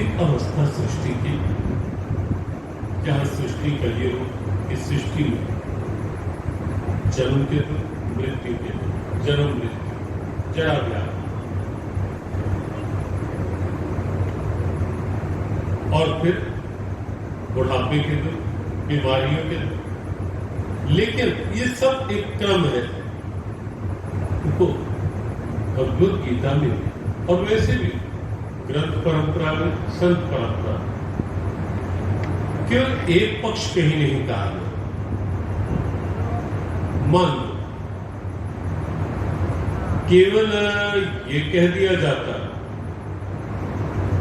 एक अवस्था सृष्टि की, जहां सृष्टि का ये हो कि सृष्टि में जन्म के दुख, मृत्यु के दुख, जन्म मृत्यु, जरा व्याधि, और फिर बुढ़ापे के दुख, बीमारियों के दुख। लेकिन ये सब एक क्रम है। देखो भगवद गीता में और वैसे भी ग्रंथ परंपरा में, संत परंपरा में केवल एक पक्ष कहीं नहीं कहा गया। मान लो केवल ये कह दिया जाता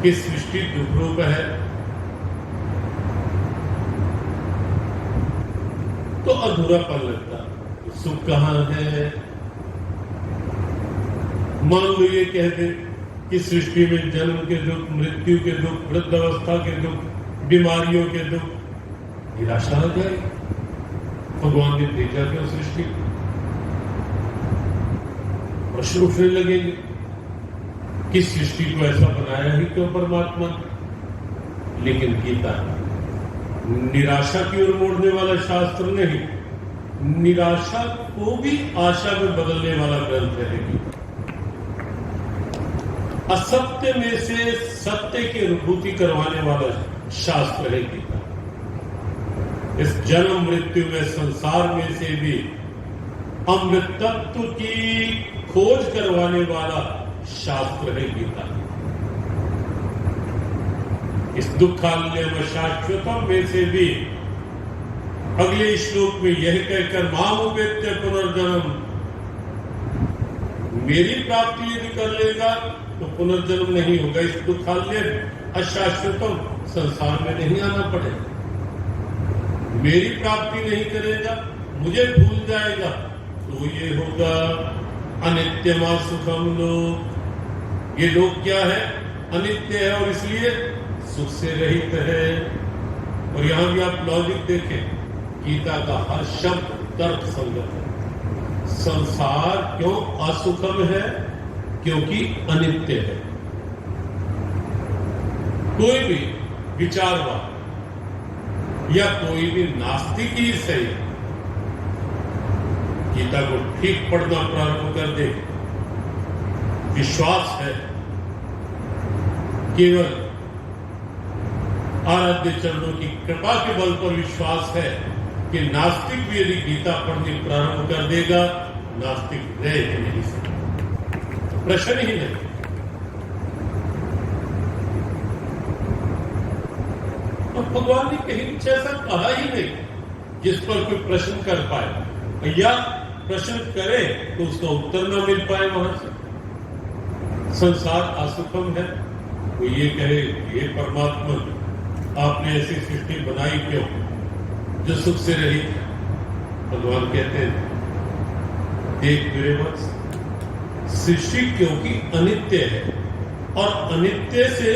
कि सृष्टि दुख रूप है, तो अधूरापन लगता। सुख कहां है? मान लो ये कह दे कि सृष्टि में जन्म के दुख, मृत्यु के दुख, वृद्धावस्था के दुख, बीमारियों के दुख, निराशा आ जाए। भगवान ने भेजा क्यों सृष्टि? प्रश्न उठने लगेंगे कि सृष्टि को ऐसा बनाया ही क्यों परमात्मा ने? लेकिन गीता निराशा की ओर मोड़ने वाला शास्त्र नहीं, निराशा को भी आशा में बदलने वाला ग्रंथ है गीता। असत्य में से सत्य की अनुभूति करवाने वाला शास्त्र है गीता। इस जन्म मृत्यु में, संसार में से भी अमृतत्व की खोज करवाने वाला शास्त्र है गीता। इस दुखालयम शाश्वतम में से भी अगले श्लोक में यह कहकर मामुपेत्य पुनर्जन्म, मेरी प्राप्ति यदि कर लेगा तो पुनर्जन्म नहीं होगा। इस दुखालय अशाश्वतम संसार में नहीं आना पड़ेगा। मेरी प्राप्ति नहीं करेगा, मुझे भूल जाएगा, तो ये होगा अनित्यमा सुखम लोक। ये लोक क्या है? अनित्य है और इसलिए सुख से रहित है। और यहां भी आप लॉजिक देखें, गीता का हर शब्द तर्क संगत है। संसार क्यों असुखम है? क्योंकि अनित्य है। कोई भी विचारवाद या कोई भी नास्तिक ही सही गीता को ठीक पढ़ना प्रारंभ कर दे, विश्वास है, केवल आराध्य चरणों की कृपा के बल पर विश्वास है कि नास्तिक भी यदि गीता पढ़नी प्रारंभ कर देगा, नास्तिक रह ही नहीं सकता। प्रश्न ही नहीं। और भगवान ने कहीं कुछ ऐसा कहा ही नहीं जिस पर कोई प्रश्न कर पाए, या प्रश्न करे तो उसका उत्तर न मिल पाए वहां से। संसार असुखम है, वो ये कहे ये परमात्मा आपने ऐसी सृष्टि बनाई क्यों जो सुख से रही है? भगवान कहते हैं देख मेरे वत्स, सृष्टि क्योंकि अनित्य है और अनित्य से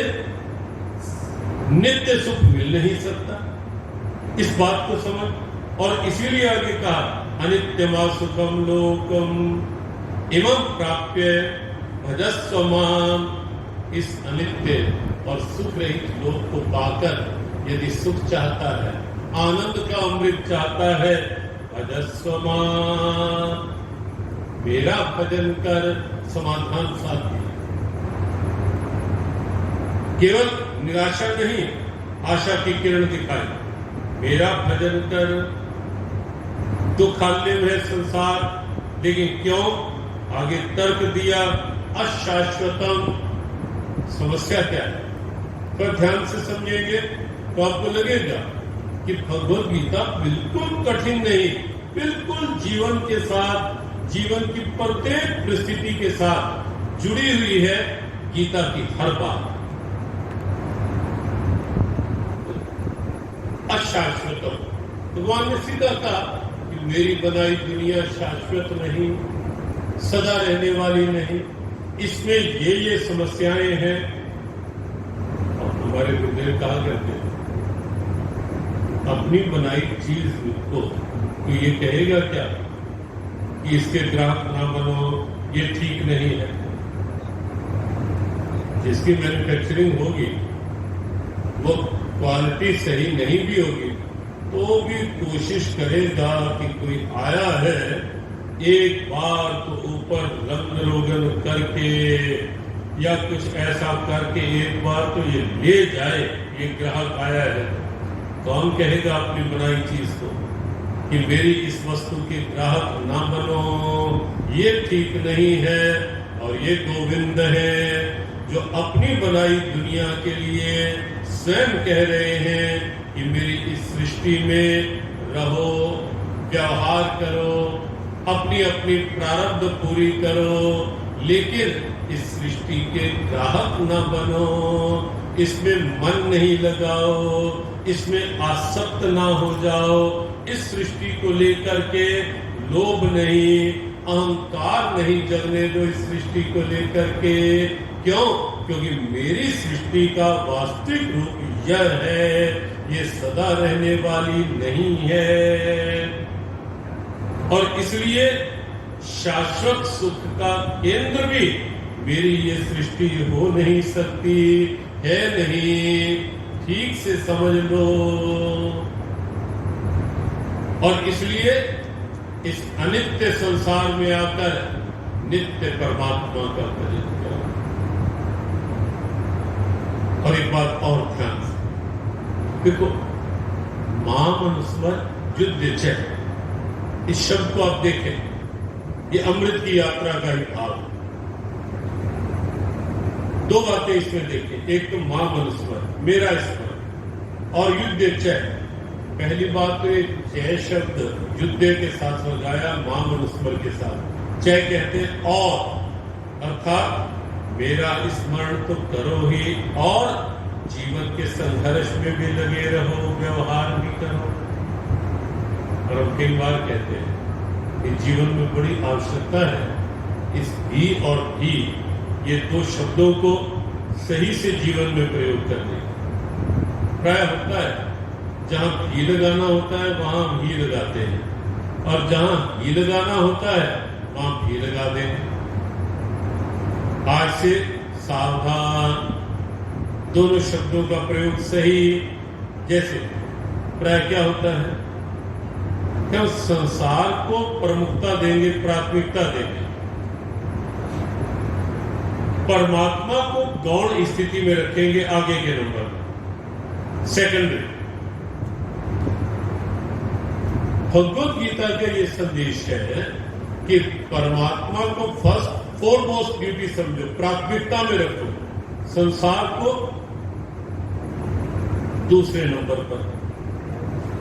नित्य सुख मिल नहीं सकता, इस बात को समझ। और इसीलिए आगे कहा अनित्यमा सुखम लोकम इमं प्राप्य भजस्व माम। इस अनित्य और सुख रहित लोक को पाकर यदि सुख चाहता है, आनंद का अमृत चाहता है, भजस्व माम, मेरा भजन कर समाधान साध्य। केवल निराशा नहीं, आशा की किरण दिखाई। मेरा भजन कर। दुखालय है संसार, लेकिन क्यों? आगे तर्क दिया अशाश्वतम। समस्या क्या है? पर ध्यान से समझेंगे तो आपको लगेगा कि भगवद गीता बिल्कुल कठिन नहीं, बिल्कुल जीवन के साथ, जीवन की प्रत्येक परिस्थिति के साथ जुड़ी हुई है गीता की हर बात। अशाश्वतम, भगवान ने सीधा कहा कि मेरी बनाई दुनिया शाश्वत नहीं, सदा रहने वाली नहीं, इसमें ये समस्याएं हैं। और हमारे गुरुदेव कहा करते हैं अपनी बनाई चीज को तो ये कहेगा क्या कि इसके ग्राहक ना बनो, ये ठीक नहीं है। जिसकी मैन्युफैक्चरिंग होगी वो क्वालिटी सही नहीं भी होगी तो भी कोशिश करेगा कि कोई आया है, एक बार तो ऊपर रंग रोगन करके या कुछ ऐसा करके एक बार तो ये ले जाए। ये ग्राहक आया है, कौन कहेगा अपनी बनाई चीज को कि मेरी इस वस्तु के ग्राहक ना बनो, ये ठीक नहीं है। और ये गोविंद है जो अपनी बनाई दुनिया के लिए स्वयं कह रहे हैं कि मेरी इस सृष्टि में रहो, व्यवहार करो, अपनी अपनी प्रारब्ध पूरी करो, लेकिन इस सृष्टि के ग्राहक न बनो, इसमें मन नहीं लगाओ, इसमें आसक्त ना हो जाओ। इस सृष्टि को लेकर के लोभ नहीं, अहंकार नहीं जगने दो इस सृष्टि को लेकर के। क्यों? क्योंकि मेरी सृष्टि का वास्तविक रूप यह है, ये सदा रहने वाली नहीं है और इसलिए शाश्वत सुख का केंद्र भी मेरी ये सृष्टि हो नहीं सकती है। नहीं, ठीक से समझ लो। और इसलिए इस अनित्य संसार में आकर नित्य परमात्मा का भजन करो। और एक बात और ध्यान से देखो, महामनुस्मर युद्ध चय, इस शब्द को आप देखें, ये अमृत की यात्रा का ही भाव। दो बातें इसमें देखें, एक तो महामनुस्मर, मेरा स्मरण, और युद्ध चय। पहली बात तो जय शब्द युद्ध के साथ लगाया, महामनुस्मर के साथ। चय कहते हैं और, अर्थात मेरा स्मरण तो करो ही और जीवन के संघर्ष में भी लगे रहो, व्यवहार भी करो। और हम कई बार कहते हैं कि जीवन में बड़ी आवश्यकता है इस भी और भी, ये दो शब्दों को सही से जीवन में प्रयोग करने। प्राय होता है जहां भी लगाना होता है वहां भी लगाते हैं, और जहां भी लगाना होता है वहां भी लगा देंगे। आज से सावधान, दोनों शब्दों का प्रयोग सही। जैसे प्राय क्या होता है, क्या संसार को प्रमुखता देंगे, प्राथमिकता देंगे, परमात्मा को गौण स्थिति में रखेंगे आगे के नंबर में, सेकेंडरी। भगवत गीता का ये संदेश है कि परमात्मा को फर्स्ट फोरमोस्ट ड्यूटी समझो, प्राथमिकता में रखो, संसार को दूसरे नंबर पर।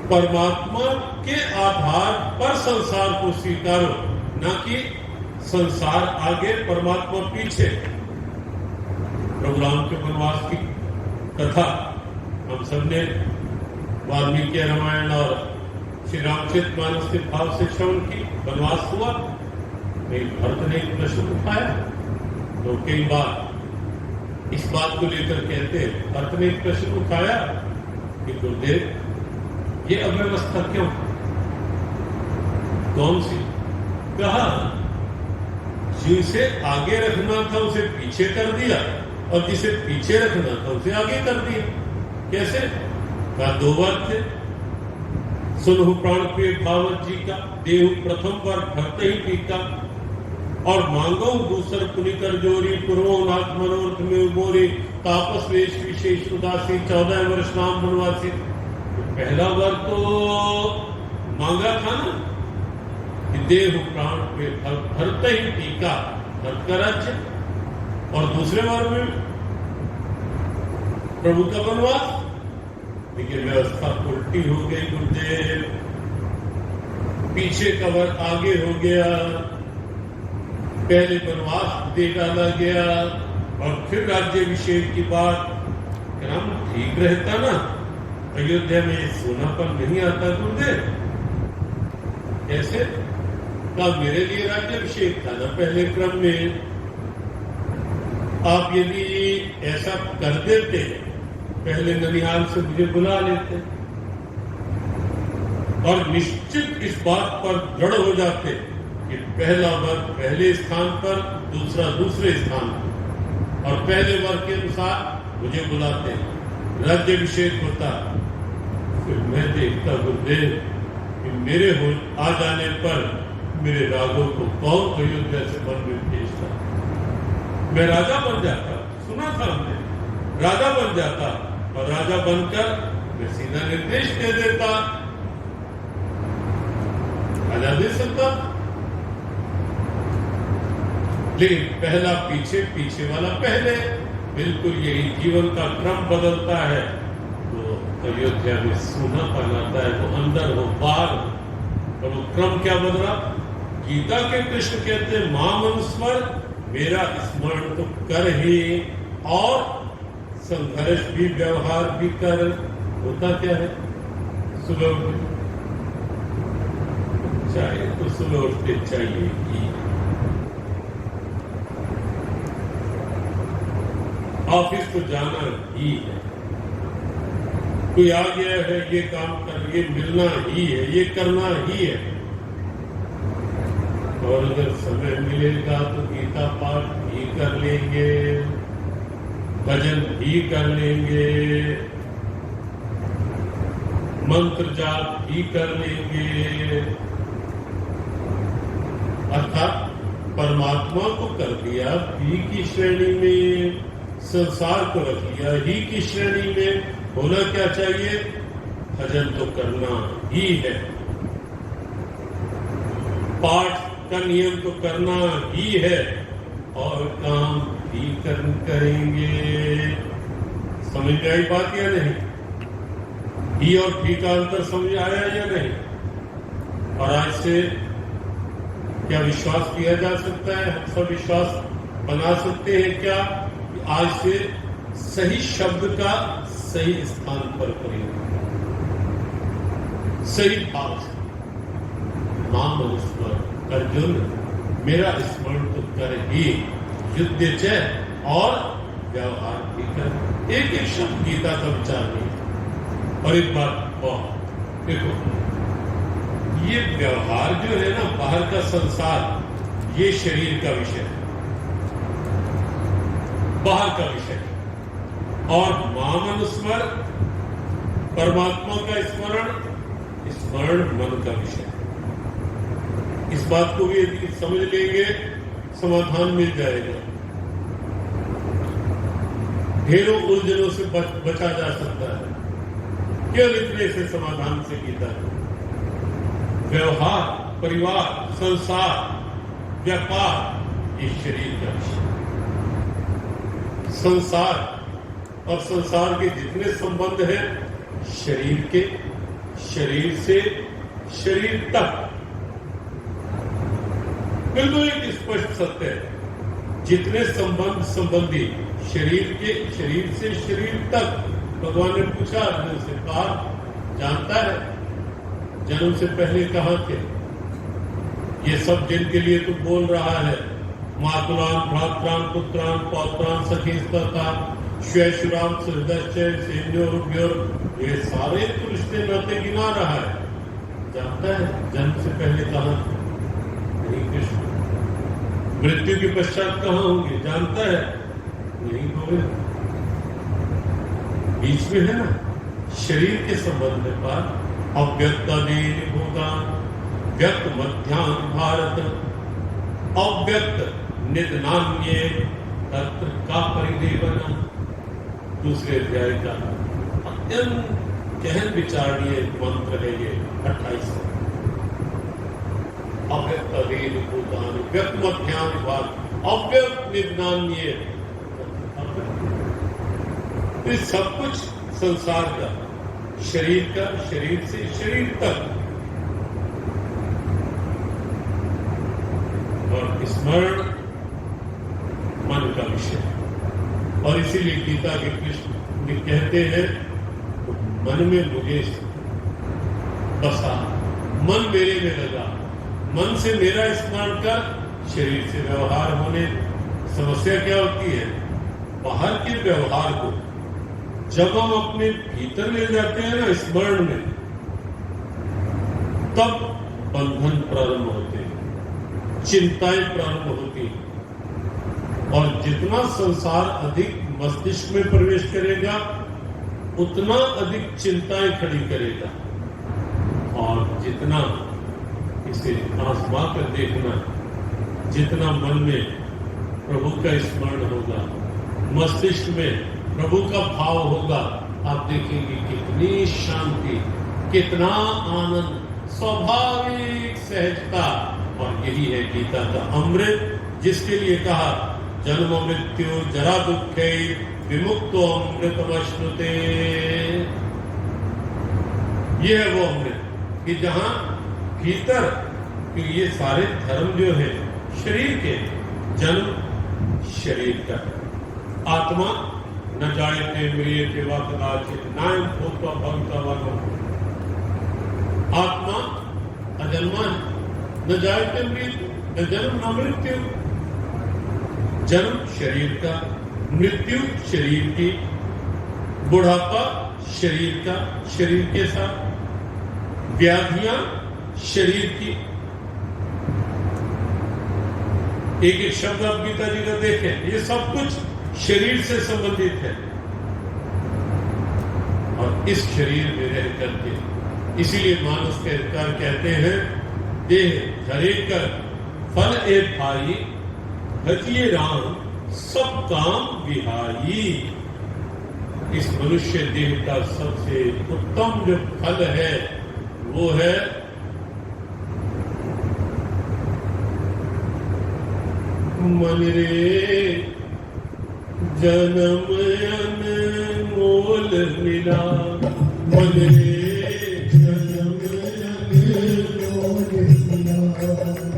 परमात्मा के आधार पर संसार को स्वीकारो, न कि संसार आगे परमात्मा पीछे। प्रभु राम के वनवास की कथा हम सबने वाल्मीकि रामायण और श्री रामचरितमानस के भाव से श्रवण की। वनवास हुआ, भरत ने एक प्रश्न उठाया, तो कई बार इस बात को लेकर कहते हैं, भरत ने एक प्रश्न उठाया कि गुरुदेव ये अव्यवस्था क्यों, कौन सी? कहा जिसे आगे रखना था उसे पीछे कर दिया, और जिसे पीछे रखना था उसे आगे कर दिया। कैसे? कहा दो बार थे, सुनहु प्राण प्रिय भावत जी का, देहु प्रथम बार भक्त ही टीका, और मांगो दूसर पुनिकर जोरी, पूर्वो नाथ मनोरथ में मोरी, तापस वेश विशेष उदासी, 14 वर्ष नाम बनवासी। तो पहला बार तो मांगा था ना कि देहु प्राण प्रिय भक्त ही टीका, भक्त का राज्य, और दूसरे बार में प्रभु का वनवास। लेकिन व्यवस्था उल्टी हो गई गुरुदेव, पीछे कवर आगे हो गया, पहले वनवास दे डाला गया और फिर राज्याभिषेक की बात। क्रम ठीक रहता ना, अयोध्या में सोनापन नहीं आता गुरुदेव। कैसे? का मेरे लिए राज्याभिषेक था ना पहले क्रम में। आप यदि ऐसा कर देते, पहले ननिहाल से मुझे बुला लेते और निश्चित इस बात पर दृढ़ हो जाते कि पहला वर्ग पहले स्थान पर, दूसरा दूसरे स्थान पर, और पहले वर्ग के अनुसार मुझे बुलाते, राज्याभिषेक होता, फिर मैं देखता गुरुदेव कि मेरे हो आ जाने पर मेरे राघव को कौन अयोध्या से वन में भेजता। मैं राजा बन जाता, सुना था हमने, राजा बन जाता और राजा बनकर मैं सीधा निर्देश दे देता, राजा दे सकता। लेकिन पहला पीछे, पीछे वाला पहले, बिल्कुल यही जीवन का क्रम बदलता है। तो अयोध्या में सोना पहनाता है, वो अंदर हो बाहर हो। और वो क्रम क्या बदला? गीता के कृष्ण कहते हैं मां मनुस्मर, मेरा स्मरण तो कर ही, और संघर्ष भी व्यवहार भी कर। होता क्या है? सुबह उठे चाहिए तो सुबह उठते चाहिए ही, ऑफिस तो जाना ही है, कोई आ गया है ये काम कर, ये मिलना ही है, ये करना ही है। और अगर समय मिलेगा तो गीता पाठ भी कर लेंगे, भजन भी कर लेंगे, मंत्र जाप भी कर लेंगे, अर्थात परमात्मा को कर दिया भी की श्रेणी में, संसार को रख लिया ही की श्रेणी में। होना क्या चाहिए? भजन तो करना ही है, पाठ का नियम तो करना ही है, और काम भी करेंगे। समझ में आई बात या नहीं? ही और भी का अंतर समझ आया या नहीं? और आज से क्या विश्वास किया जा सकता है? हम सब विश्वास बना सकते हैं क्या? आज से सही शब्द का सही स्थान पर प्रयोग, सही भाव से। मां मनुस्मर अर्जुन, मेरा स्मरण तो कर ही, युद्ध जय और व्यवहार भी कर। एक एक शब्द गीता का विचार नहीं। और एक बात और देखो, ये व्यवहार जो है ना, बाहर का संसार, ये शरीर का विषय है, बाहर का विषय है। और मां मनुस्मर, परमात्मा का स्मरण, स्मरण मन का विषय है। इस बात को भी यदि समझ लेंगे, समाधान मिल जाएगा। ढेरों उलझनों से बचा जा सकता है। केवल इतने से समाधान से गीता है। व्यवहार, परिवार, संसार, व्यापार, ये शरीर का विषय। संसार और संसार के जितने संबंध हैं, शरीर के, शरीर से शरीर तक, बिल्कुल एक स्पष्ट सत्य है। जितने संबंध संबंधी शरीर के, शरीर से शरीर तक। भगवान ने पूछा अर्जुन से, कहा जानता है जन्म से पहले कहाँ थे? ये सब जिनके लिए तू बोल रहा है, मातुलान, भ्रात्रान, पुत्रान, पौत्रान, सखीस्तता, श्वेशुराम, सुहृदश्चय, सेन्योरुभ्योर, ये सारे तो रिश्ते नाते गिना रहा है। जानता है जन्म से पहले कहाँ थे? नहीं कृष्ण। मृत्यु के पश्चात कहाँ होंगे? जानता है? नहीं होंगे। बीच में है ना, शरीर के संबंध में बात। अव्यक्तादीन भूतान, व्यक्त मध्यान भारत, अव्यक्त निधनान्ये तत्र का परिदेवना। दूसरे अध्याय का अत्यंत गहन विचारणीय मंत्र है ये 28। अव्यक्तादीन भूतान, व्यक्त मध्यान भारत, अव्यक्त निधनान्ये। ये सब कुछ संसार का, शरीर का, शरीर से शरीर तक। और स्मरण मन का विषय। और इसीलिए गीता के कृष्ण कहते हैं, मन में मुझे बसा, मन मेरे में लगा, मन से मेरा स्मरण कर, शरीर से व्यवहार होने। समस्या क्या होती है? बाहर के व्यवहार को जब हम अपने भीतर ले जाते हैं ना, स्मरण में, तब बंधन प्रारंभ होते हैं, चिंताएं प्रारंभ होती हैं। और जितना संसार अधिक मस्तिष्क में प्रवेश करेगा, उतना अधिक चिंताएं खड़ी करेगा। और जितना इसे आजमा कर देखना, जितना मन में प्रभु का स्मरण होगा, मस्तिष्क में प्रभु का भाव होगा, आप देखेंगे कितनी शांति, कितना आनंद, स्वाभाविक सहजता। और यही है गीता का अमृत, जिसके लिए कहा जन्म मृत्यु जरा दुखे विमुक्तो अमृतमश्नुते। ये है वो अमृत कि जहां भीतर, कि ये सारे धर्म जो है शरीर के, जन्म शरीर का, आत्मा न जायते म्रियते वा कदाचित् नायं भूत्वा भविता वा न भूत्वा। आत्मा अजन्मा, न जायते म्रियते, न जन्म न मृत्यु। जन्म शरीर का, मृत्यु शरीर की, बुढ़ापा शरीर का, शरीर के साथ, व्याधियां शरीर की। एक एक शब्द आप गीता जी का देखें, ये सब कुछ शरीर से संबंधित है। और इस शरीर में रह करके, इसीलिए मानस के अधिकार कहते हैं, देह धरे कर फल ए भाई, भजिए राम सब काम विहाई। इस मनुष्य देह का सबसे उत्तम जो फल है वो है मन रे जन्म अनमोल मिला, मन रे जन्म अनमोल मिला,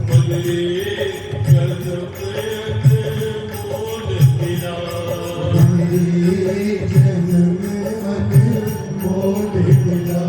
मन रे जन्म अनमोल मिला, मन रे जन्म अनमोल मिला।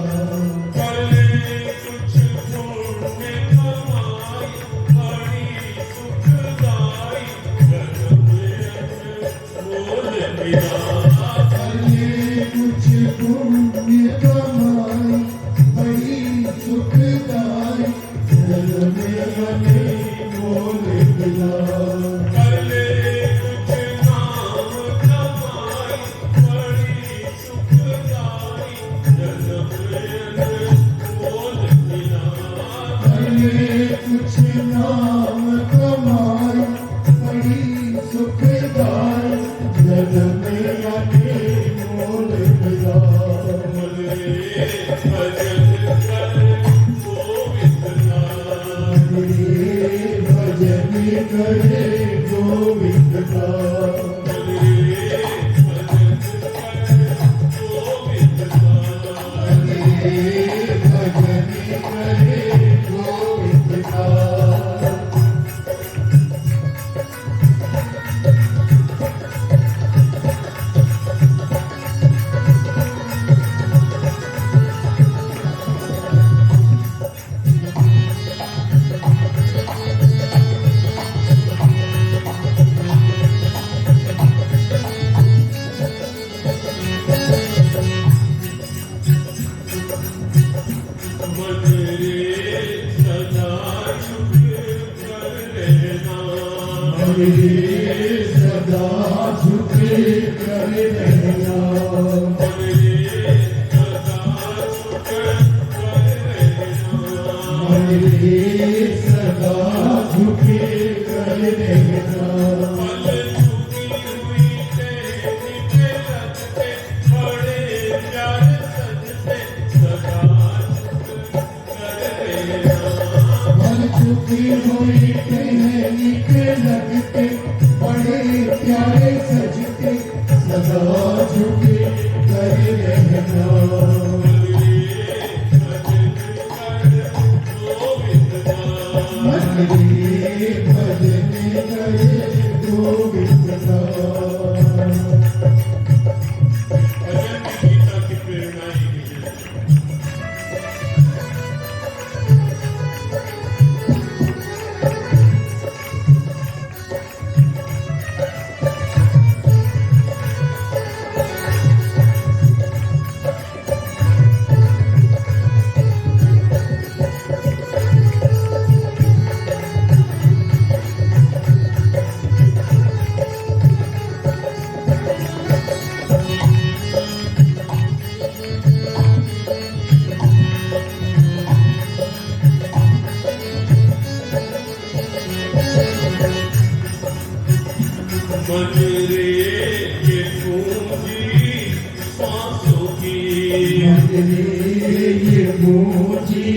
ये गूंजी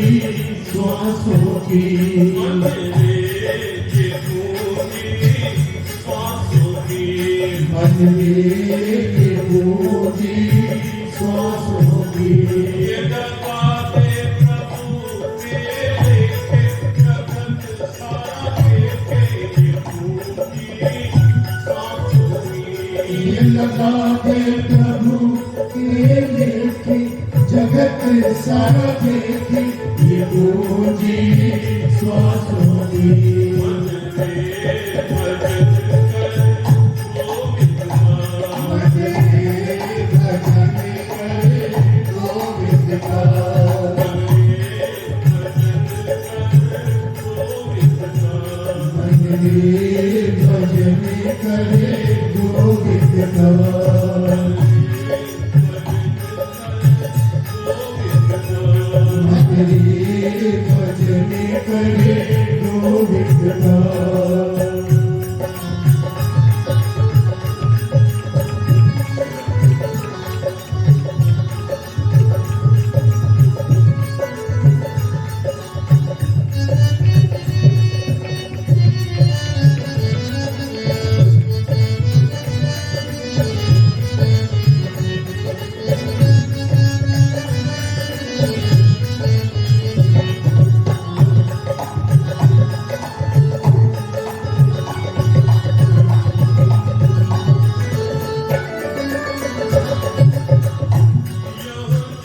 श्वासों की मन रे ये गूंजी श्वासों की मन में ये गूंजी श्वासों की ये दरबारे प्रभु तेरे के जगत सारा देखे ये गूंजी श्वासों की ये लगा दे प्रभु के लेखे जगत सारा देखे ये गूंजी श्वासों की मन रे भजन कर गोविंद का मन में भजन करे गोविंद का मन में भजन करे गोविंद का भजन करे गोविंद का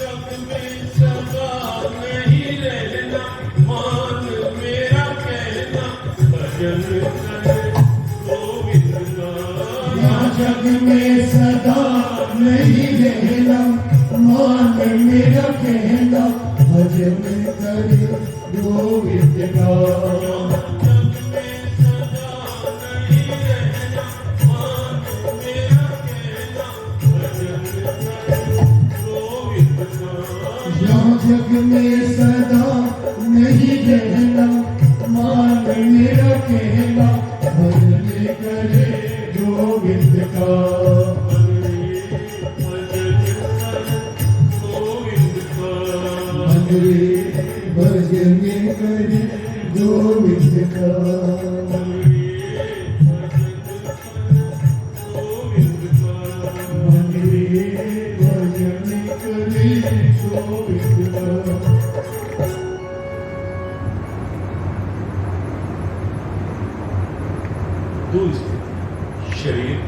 जग में सदा नहीं रहना मान मेरा कहना भजन कर गोविंद का यहाँ जग में सदा नहीं रहना मान मेरा कहना भजन करे गोविंद का जग में सदा नहीं रहना मान मेरा कहना भजन कर गोविंद का यहाँ जग में सदा नहीं रहना मान मेरा कहना भजन करे गोविंद का भजन करे गोविंद का भजन करे गोविंद का दो स्थिति शरीर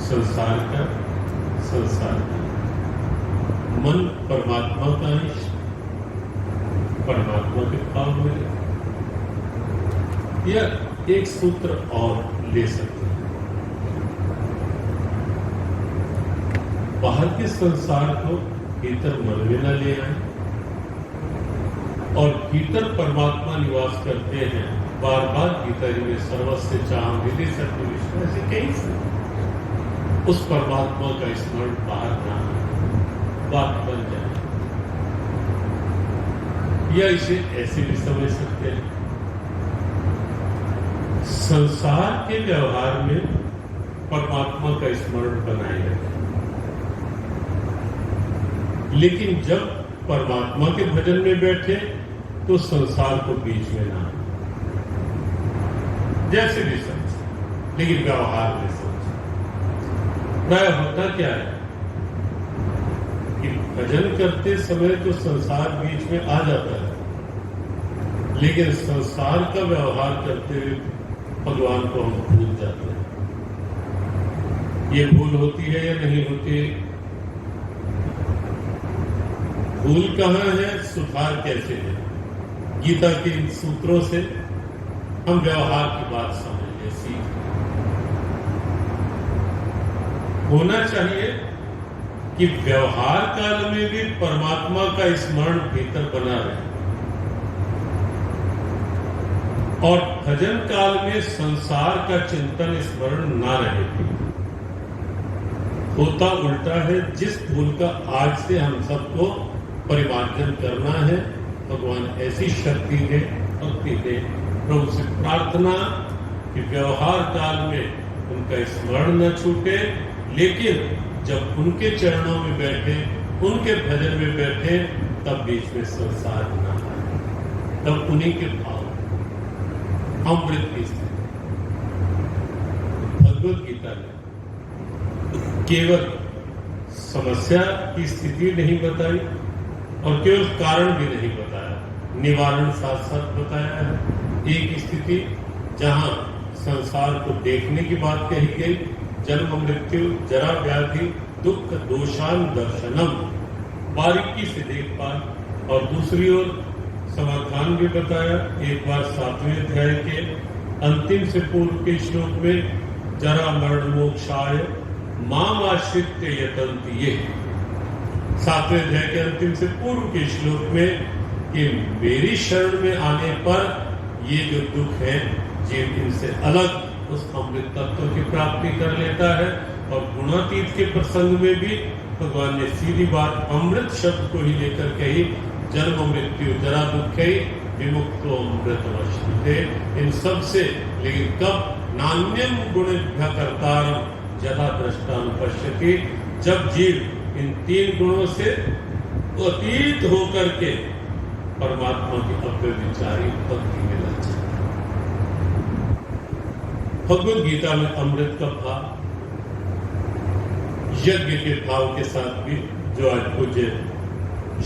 संसार का मन परमात्मा का अंश परमात्मा के भाव में या एक सूत्र और ले सकते हैं बाहर के संसार को भीतर मन में न ले आए और भीतर परमात्मा निवास करते हैं बार बार भीतर में सर्वस्व चाह विधि सत्य विष्णु ऐसे कई से उस परमात्मा का स्मरण बाहर ना बात बन जाए या इसे ऐसे भी समझ सकते हैं संसार के व्यवहार में परमात्मा का स्मरण बनाए रखें लेकिन जब परमात्मा के भजन में बैठे तो संसार को बीच में ना जैसे भी समझ लेकिन व्यवहार में समझ प्राय होता क्या है कि भजन करते समय तो संसार बीच में आ जाता है लेकिन संसार का व्यवहार करते हुए भगवान को हम भूल जाते हैं ये भूल होती है या नहीं होती भूल कहाँ है सुधार कैसे है गीता के इन सूत्रों से हम व्यवहार की बात समझ ले सीख होना चाहिए कि व्यवहार काल में भी परमात्मा का स्मरण भीतर बना रहे और भजन काल में संसार का चिंतन स्मरण ना रहे होता उल्टा है जिस भूल का आज से हम सबको परिमार्जन करना है भगवान ऐसी शक्ति दे भक्ति दे प्रभु से प्रार्थना कि व्यवहार काल में उनका स्मरण न छूटे लेकिन जब उनके चरणों में बैठे उनके भजन में बैठे तब बीच में संसार ना आए, तब उन्हीं के भाव अमृत की स्थिति। भगवत गीता ने केवल समस्या की स्थिति नहीं बताई और केवल कारण भी नहीं बताया, निवारण साथ साथ बताया है। एक स्थिति जहां संसार को देखने की बात कही गई, जन्म मृत्यु जरा व्याधि दुख दोषान दर्शनम, बारीकी से देख पाए, और दूसरी ओर समाधान भी बताया। एक बार 7वें अध्याय के अंतिम से पूर्व के श्लोक में जरा मरण मोक्षाय माम आश्रित यतन्ति, ये 7वें अध्याय के अंतिम से पूर्व के श्लोक में कि मेरी शरण में आने पर ये जो दुख है जीव इनसे अलग उस अमृत तत्व की प्राप्ति कर लेता है। और गुणातीत के प्रसंग में भी भगवान ने सीधी बात अमृत शब्द को ही लेकर कही, जन्म मृत्यु जरा दुख विमुक्तो अमृतवश्नुते, इन सब से। लेकिन कब? नान्यम गुणेभ्यः कर्तारम् यथा दृष्टानुपश्यति, जब जीव इन 3 गुणों से अतीत होकर के परमात्मा की अव्यभिचारी भक्ति में लग जाता है। भगवत गीता में अमृत का भाव यज्ञ के भाव के साथ भी, जो आज पूज्य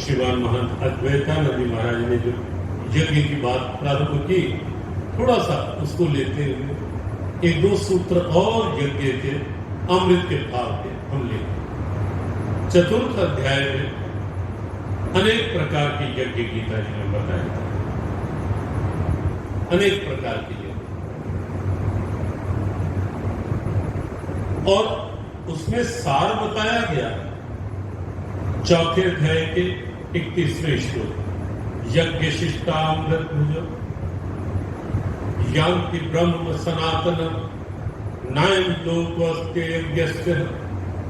श्रीमान महंत अद्वैतानंद महाराज ने जो यज्ञ की बात प्रारंभ की, थोड़ा सा उसको लेते हुए 1-2 सूत्र और यज्ञ के अमृत के भाव के हम लेंगे। 4th अध्याय में अनेक प्रकार के यज्ञ गीता जी में बताया था, अनेक प्रकार के यज्ञ, और उसमें सार बताया गया। 4थे अध्याय के 31वें श्लोक, यज्ञ शिष्टामृत भुजो यान्ति ब्रह्म सनातनम नायं लोकस्ते यज्ञस्य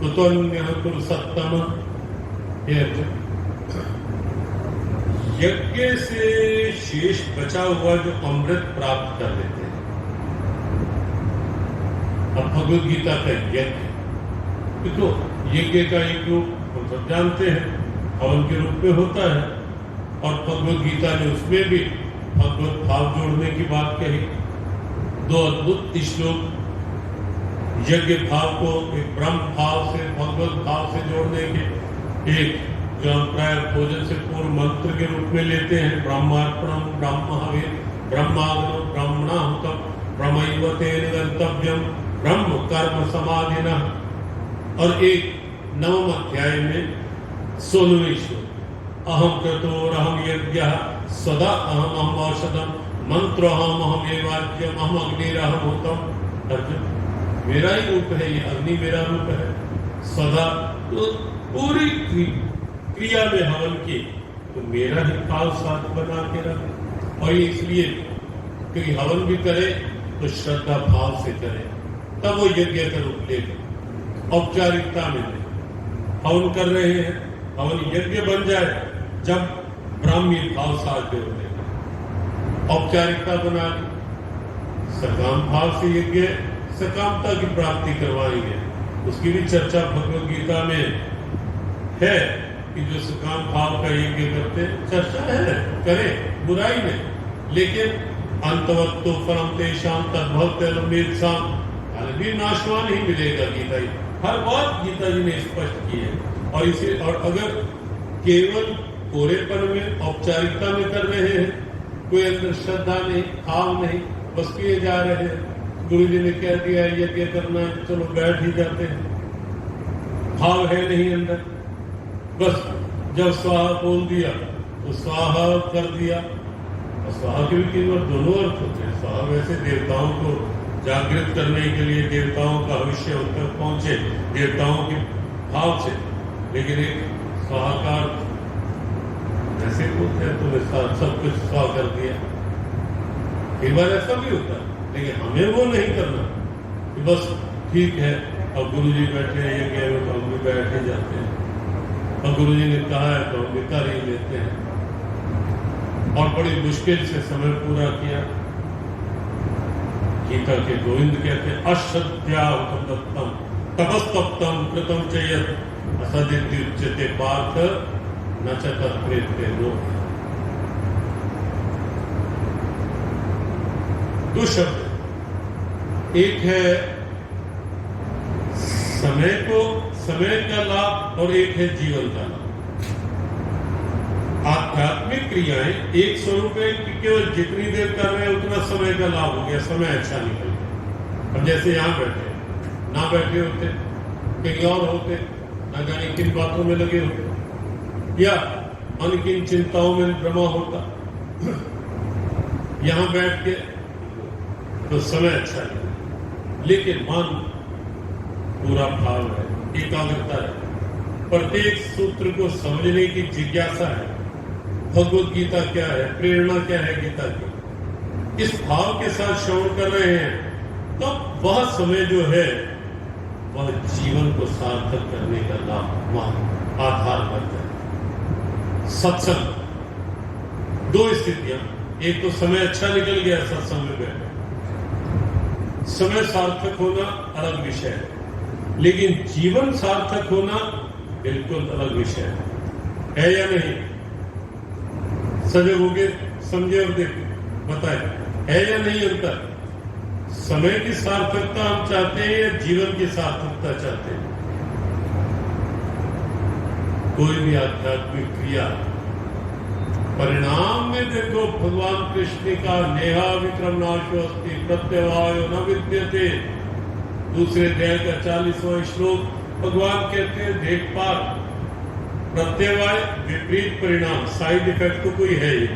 कुतोन्यः कुल सत्तम। यज्ञ से शेष बचा हुआ जो अमृत प्राप्त कर लेते हैं। अब भगवत गीता का यज्ञ, तो यज्ञ का एक रूप हम सब जानते हैं, हवन के रूप में होता है, और भगवत गीता ने उसमें भी भगवत भाव जोड़ने की बात कही। 2 अद्भुत श्लोक यज्ञ भाव को एक ब्रह्म भाव से भगवत भाव से जोड़ने के, एक जो हम प्राय भोजन से पूर्व मंत्र के रूप में लेते हैं, ब्रह्मार्पणम ब्रह्म हविः ब्रह्माग्नो ब्रह्मणाहुतम ब्रह्मैव तेन गन्तव्यम ब्रह्म कर्म समाधिनः। और एक 9वें अध्याय में 16वें श्लोक, अहम क्रतोरहम यज्ञः सदा अहम औषधम मंत्रोऽहम एवाज्यम अहम अग्निरहम होतम। अर्जुन, मेरा ही रूप है, ये अग्नि मेरा रूप है सदा। तो पूरी क्रिया में हवन की तो मेरा ही काल साथ बना के रखे। और ये इसलिए कि हवन भी करे तो श्रद्धा भाव से करे, तब वो यज्ञ का रूप लेगा। औपचारिकता में नहीं, हवन कर रहे हैं, हवन यज्ञ बन जाए जब ब्राह्मी भाव साथ जोड़ देगा। औपचारिकता बना ली, सकाम भाव से यज्ञ सकामता की प्राप्ति करवाएंगे। उसकी भी चर्चा भगवत गीता में है कि जो सकाम भाव का यज्ञ करते, चर्चा है, करें, बुराई नहीं, लेकिन अंतवत तो परम तेषाम तद्भवत्यलमेत्साम, भी नाशवान ही मिलेगा। गीता जी हर बात गीता जी ने स्पष्ट की है। और इसे, और अगर केवल कोरेपन में औपचारिकता में कर रहे हैं, कोई अंदर श्रद्धा नहीं, भाव नहीं, बस किए जा रहे हैं, गुरु जी ने कह दिया यज्ञ करना है, चलो बैठ ही जाते हैं, भाव है नहीं अंदर, बस जब स्वाहा बोल दिया तो स्वाहा कर दिया। और स्वाहा के भी केवल 2 अर्थ होते हैं। स्वाहा वैसे देवताओं को जागृत करने के लिए, देवताओं का भविष्य उन तक पहुंचे देवताओं के भाव से, लेकिन एक स्वाहाकार ऐसे बोलते हैं तो सब कुछ स्वाहा कर दिया। कई बार ऐसा भी होता है, लेकिन हमें वो नहीं करना कि बस ठीक है, अब गुरु जी बैठे हैं यज्ञ में तो हम भी बैठ ही जाते हैं, और गुरु जी ने कहा है तो हम भी कर ही लेते हैं। और बड़ी मुश्किल से समय पूरा किया। गीता के गोविंद कहते हैं अश्रद्धाहुतं दत्तम तपस्तप्तम कृतम च यत् असदित्युच्यते पार्थ न च तत्प्रेत्य लोक। दो शब्द, एक है समय का लाभ और एक है जीवन का लाभ। आध्यात्मिक क्रियाएं एक स्वरूप है कि केवल जितनी देर कर रहे हैं उतना समय का लाभ हो गया, समय अच्छा निकल गया। अब जैसे यहाँ बैठे, ना बैठे होते कहीं और होते, ना जाने किन बातों में लगे होते या मन किन चिंताओं में भ्रमा होता। यहाँ बैठ के तो समय अच्छा है, लेकिन मन पूरा भाव है, एकाग्रता है, प्रत्येक सूत्र को समझने की जिज्ञासा है। भगवत गीता क्या है, प्रेरणा क्या है गीता की, इस भाव के साथ श्रवण कर रहे हैं, तो वह समय जो है वह जीवन को सार्थक करने का लाभ वह आधार बन जाए। सत्संग, दो स्थितियां, एक तो समय अच्छा निकल गया सत्संग में बैठे, समय सार्थक होना अलग विषय है, लेकिन जीवन सार्थक होना बिल्कुल अलग विषय है या नहीं? सजग हो गए, समझे और देखे, बताए है या नहीं अंतर? समय की सार्थकता हम चाहते हैं या जीवन की सार्थकता चाहते हैं? कोई भी आध्यात्मिक क्रिया परिणाम में देखो, भगवान कृष्ण का नेहा विक्रम नाशो अस्ति प्रत्यवायो न विद्यते, दूसरे अध्याय का 40वां श्लोक, भगवान कहते हैं देख पार, प्रत्यवाय विपरीत परिणाम, साइड इफेक्ट तो कोई है ही,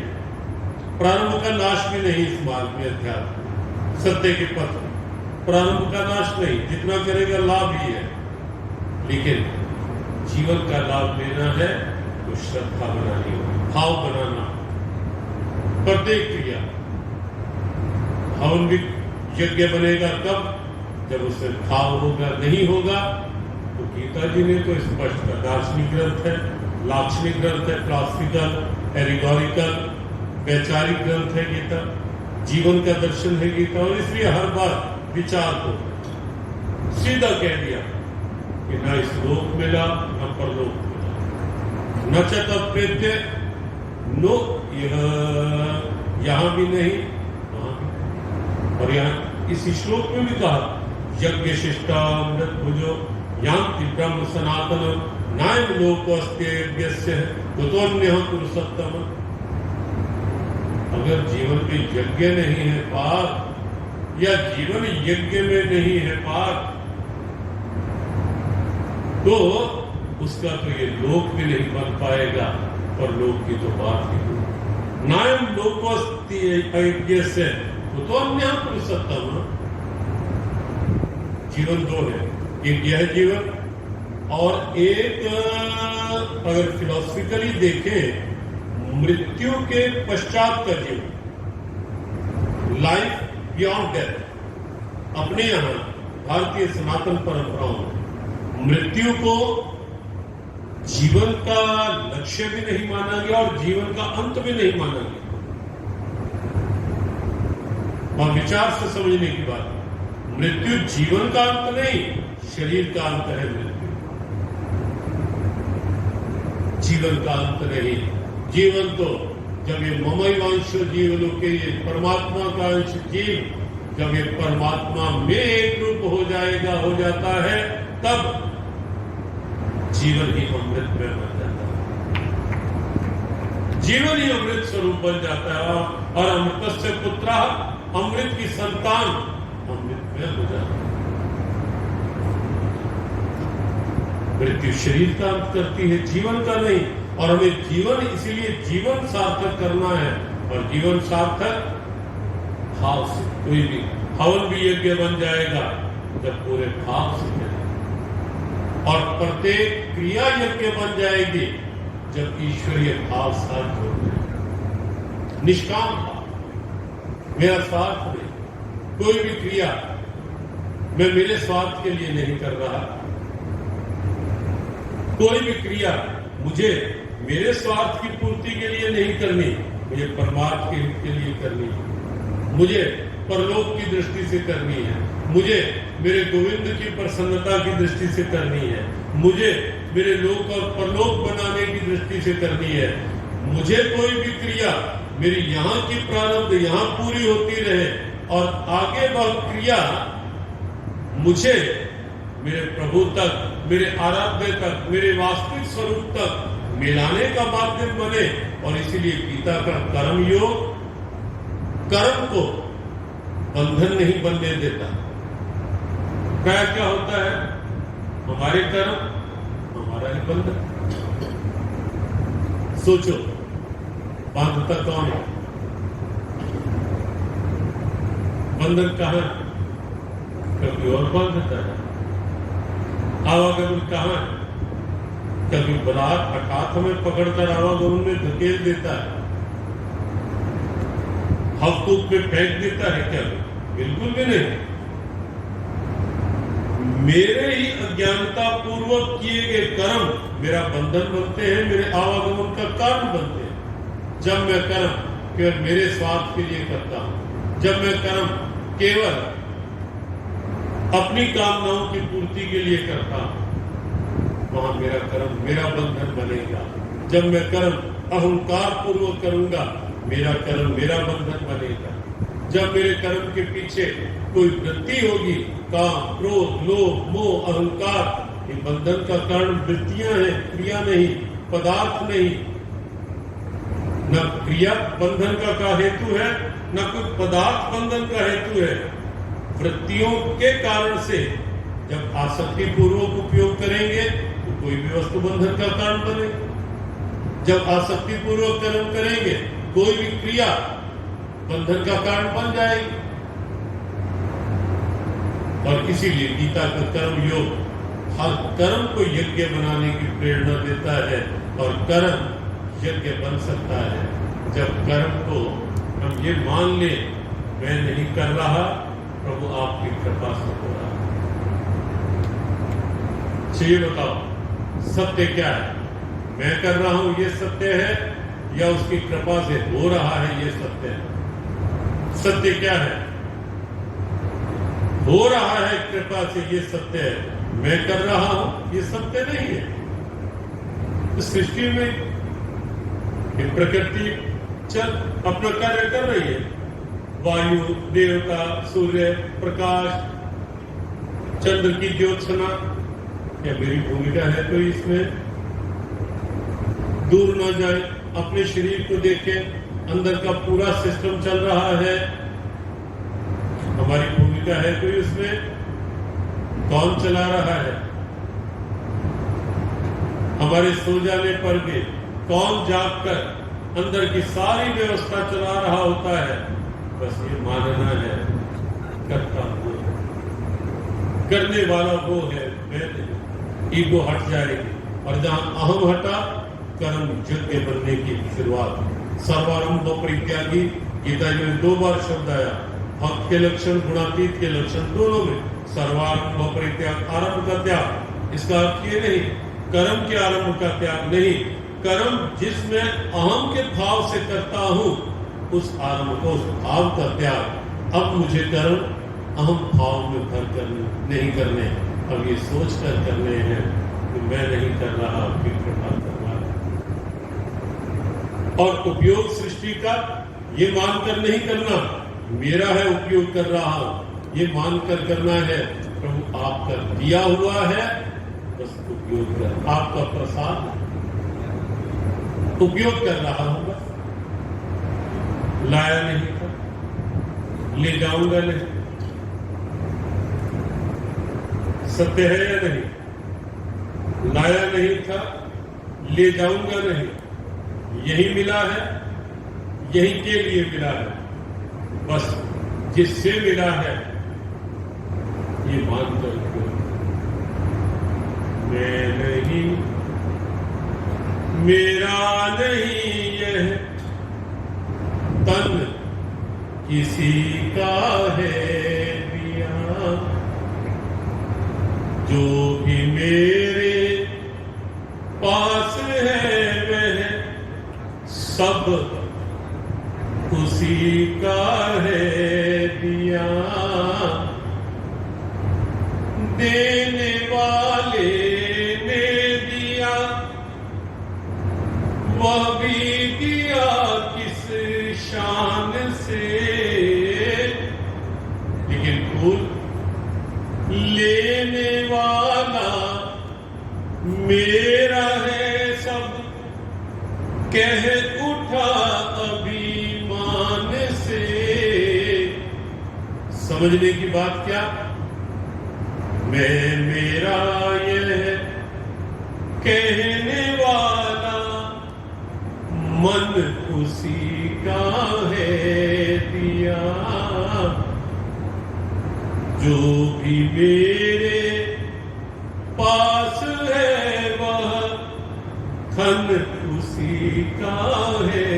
प्रारंभ का नाश भी नहीं इस मार्ग में। अध्यात्म सत्य के पथ, प्रारंभ का नाश नहीं, जितना करेगा लाभ ही है, लेकिन जीवन का लाभ लेना है तो श्रद्धा बनानी होगी, भाव बनाना। प्रत्येक क्रिया, हवन भी यज्ञ बनेगा कब? जब उससे भाव होगा, नहीं होगा तो गीता जी ने तो स्पष्ट कर, दार्शनिक ग्रंथ है, लाक्षणिक ग्रंथ है, क्लासिकल, एरिगोरिकल, वैचारिक ग्रंथ है गीता, जीवन का दर्शन है गीता, और इसलिए हर बार विचार को सीधा कह दिया कि न इस लोक मिला न परलोक मिला, न च तत्प्रेत्य नो, यहां भी नहीं वहां भी। और यहां इस श्लोक में भी कहा यज्ञ शिष्टामृत भुजो यांति ब्रह्म सनातन नायम लोकोस्ते यज्ञस्य कुतोन्य पुरुषोत्तम। अगर जीवन में यज्ञ नहीं है पार, या जीवन यज्ञ में नहीं है पार, तो उसका तो ये लोक भी नहीं बन पाएगा, और लोक की तो बात ही नहीं। नायम लोकोस्ति यज्ञस्य कुतोन्य पुरुषोत्तम। जीवन दो है, एक यह जीवन और एक अगर फिलोसफिकली देखें मृत्यु के पश्चात का जीवन, लाइफ बियॉन्ड डेथ। अपने यहां भारतीय सनातन परंपराओं में मृत्यु को जीवन का लक्ष्य भी नहीं माना गया और जीवन का अंत भी नहीं माना गया। और विचार से समझने की बात, मृत्यु जीवन का अंत नहीं, शरीर का अंत है मृत्यु, जीवन का अंत नहीं। जीवन तो जब ये ममैवांशो जीवनों के ये परमात्मा का अंश जीव, जब ये परमात्मा में एक रूप हो जाएगा, हो जाता है, तब जीवन ही अमृत में बन जाता है, जीवन ही अमृत स्वरूप बन जाता है। और अमृत से पुत्र, अमृत की संतान अमृत में हो जाता है। मृत्यु शरीर का अंत करती है, जीवन का नहीं। और हमें जीवन, इसीलिए जीवन सार्थक करना है, और जीवन सार्थक भाव से। कोई भी हवन भी यज्ञ बन जाएगा जब पूरे भाव से करें, और प्रत्येक क्रिया यज्ञ बन जाएगी जब ईश्वरीय भाव साथ हो जाए, निष्काम भाव। मेरा स्वार्थ नहीं, कोई भी क्रिया मैं मेरे स्वार्थ के लिए नहीं कर रहा, कोई भी क्रिया मुझे मेरे स्वार्थ की पूर्ति के लिए नहीं करनी, मुझे परमार्थ के हित के लिए करनी है, मुझे परलोक की दृष्टि से करनी है, मुझे मेरे गोविंद की प्रसन्नता की दृष्टि से करनी है, मुझे मेरे लोक और परलोक बनाने की दृष्टि से करनी है। मुझे कोई भी क्रिया मेरी यहाँ की प्रारब्ध यहाँ पूरी होती रहे और आगे वह क्रिया मुझे मेरे प्रभु तक, मेरे आराध्य तक, मेरे वास्तविक स्वरूप तक मिलाने का माध्यम बने। और इसीलिए गीता का कर्म योग कर्म को बंधन नहीं बनने देता। क्या होता है? हमारे कर्म हमारा ही बंधन। सोचो, बांधता कौन है? बंधन कहां है? कभी और बांधता है। आवागमन कहां है? कभी बलात् हठात हमें पकड़कर आवागमन में धकेल देता है, हफ्तूक में फेंक देता है क्या? बिल्कुल भी नहीं। मेरे ही अज्ञानता पूर्वक किए गए कर्म मेरा बंधन बनते हैं, मेरे आवागमन का कारण बनते हैं। जब मैं कर्म केवल मेरे स्वार्थ के लिए करता हूं, जब मैं कर्म केवल अपनी कामनाओं की पूर्ति के लिए करता हूं, वहां मेरा कर्म मेरा बंधन बनेगा। जब मैं कर्म अहंकार पूर्वक करूंगा, मेरा कर्म मेरा बंधन बनेगा। जब मेरे कर्म के पीछे कोई वृत्ति होगी, काम, क्रोध, लोभ, मोह, अहंकार, ये बंधन का कारण वृत्तियां हैं, क्रिया नहीं, पदार्थ नहीं। न क्रिया बंधन का हेतु है, न कोई पदार्थ बंधन का हेतु है। वृत्तियों के कारण से जब आसक्ति पूर्वक उपयोग करेंगे तो कोई भी वस्तु बंधन का कारण बनेगी। जब आसक्ति पूर्वक कर्म करेंगे, कोई भी क्रिया बंधन का कारण बन जाएगी। और इसीलिए गीता का कर्म योग हर कर्म को यज्ञ बनाने की प्रेरणा देता है। और कर्म यज्ञ बन सकता है जब कर्म को हम ये मान ले, मैं नहीं कर रहा, प्रभु आपकी कृपा से हो रहा। ये बताओ, सत्य क्या है? मैं कर रहा हूं ये सत्य है या उसकी कृपा से हो रहा है ये सत्य है? सत्य क्या है? हो रहा है कृपा से ये सत्य है। मैं कर रहा हूं ये सत्य नहीं है। इस सृष्टि में ये प्रकृति चल अपना कार्य कर रही है। वायु, देवता, सूर्य, प्रकाश, चंद्र की ज्योत्सना, क्या मेरी भूमिका है कोई इसमें? दूर न जाए, अपने शरीर को देखें, अंदर का पूरा सिस्टम चल रहा है, हमारी भूमिका है कोई उसमें? कौन चला रहा है? हमारे सो जाने पर भी कौन जागकर अंदर की सारी व्यवस्था चला रहा होता है? बस ये मानना है, करता वो है, करने वाला वो है, मैं नहीं। ईगो हट जाएगी और जहां अहम हटा, कर्म यज्ञ बनने की शुरुआत। सर्वारंभ परित्यागी, गीता जी में 2 बार शब्द आया। भक्त के लक्षण, गुणातीत के लक्षण, दोनों में सर्वारंभ परित्याग, आरंभ का त्याग। इसका अर्थ ये नहीं कर्म के आरंभ का त्याग नहीं, कर्म जिसमें अहम के भाव से करता हूं, उस आरंभ को, उस भाव का त्याग। अब मुझे कर्म अहम भाव में भर कर नहीं करने, अब ये सोच कर करने हैं कि मैं नहीं कर रहा, आपकी कृपा कर रहा है। और उपयोग सृष्टि का ये मानकर नहीं करना, मेरा है उपयोग कर रहा हूं, ये मानकर करना है प्रभु आपका दिया हुआ है, बस उपयोग कर, आपका प्रसाद उपयोग कर रहा हूं, बस लाया नहीं था, ले जाऊंगा नहीं। सत्य है या नहीं? लाया नहीं था, ले जाऊंगा नहीं, यही मिला है, यही के लिए मिला है, बस जिससे मिला है ये मानकर मैं नहीं, मेरा नहीं यह तन किसी का है दिया, जो भी मेरे पास है वह सब उसी का है दिया, कहने वाला मेरा है सब, कह उठा अभिमान से। समझने की बात क्या? मैं मेरा यह कहने वाला मन उसी का है दिया, जो भी मेरे पास है वह धन उसी का है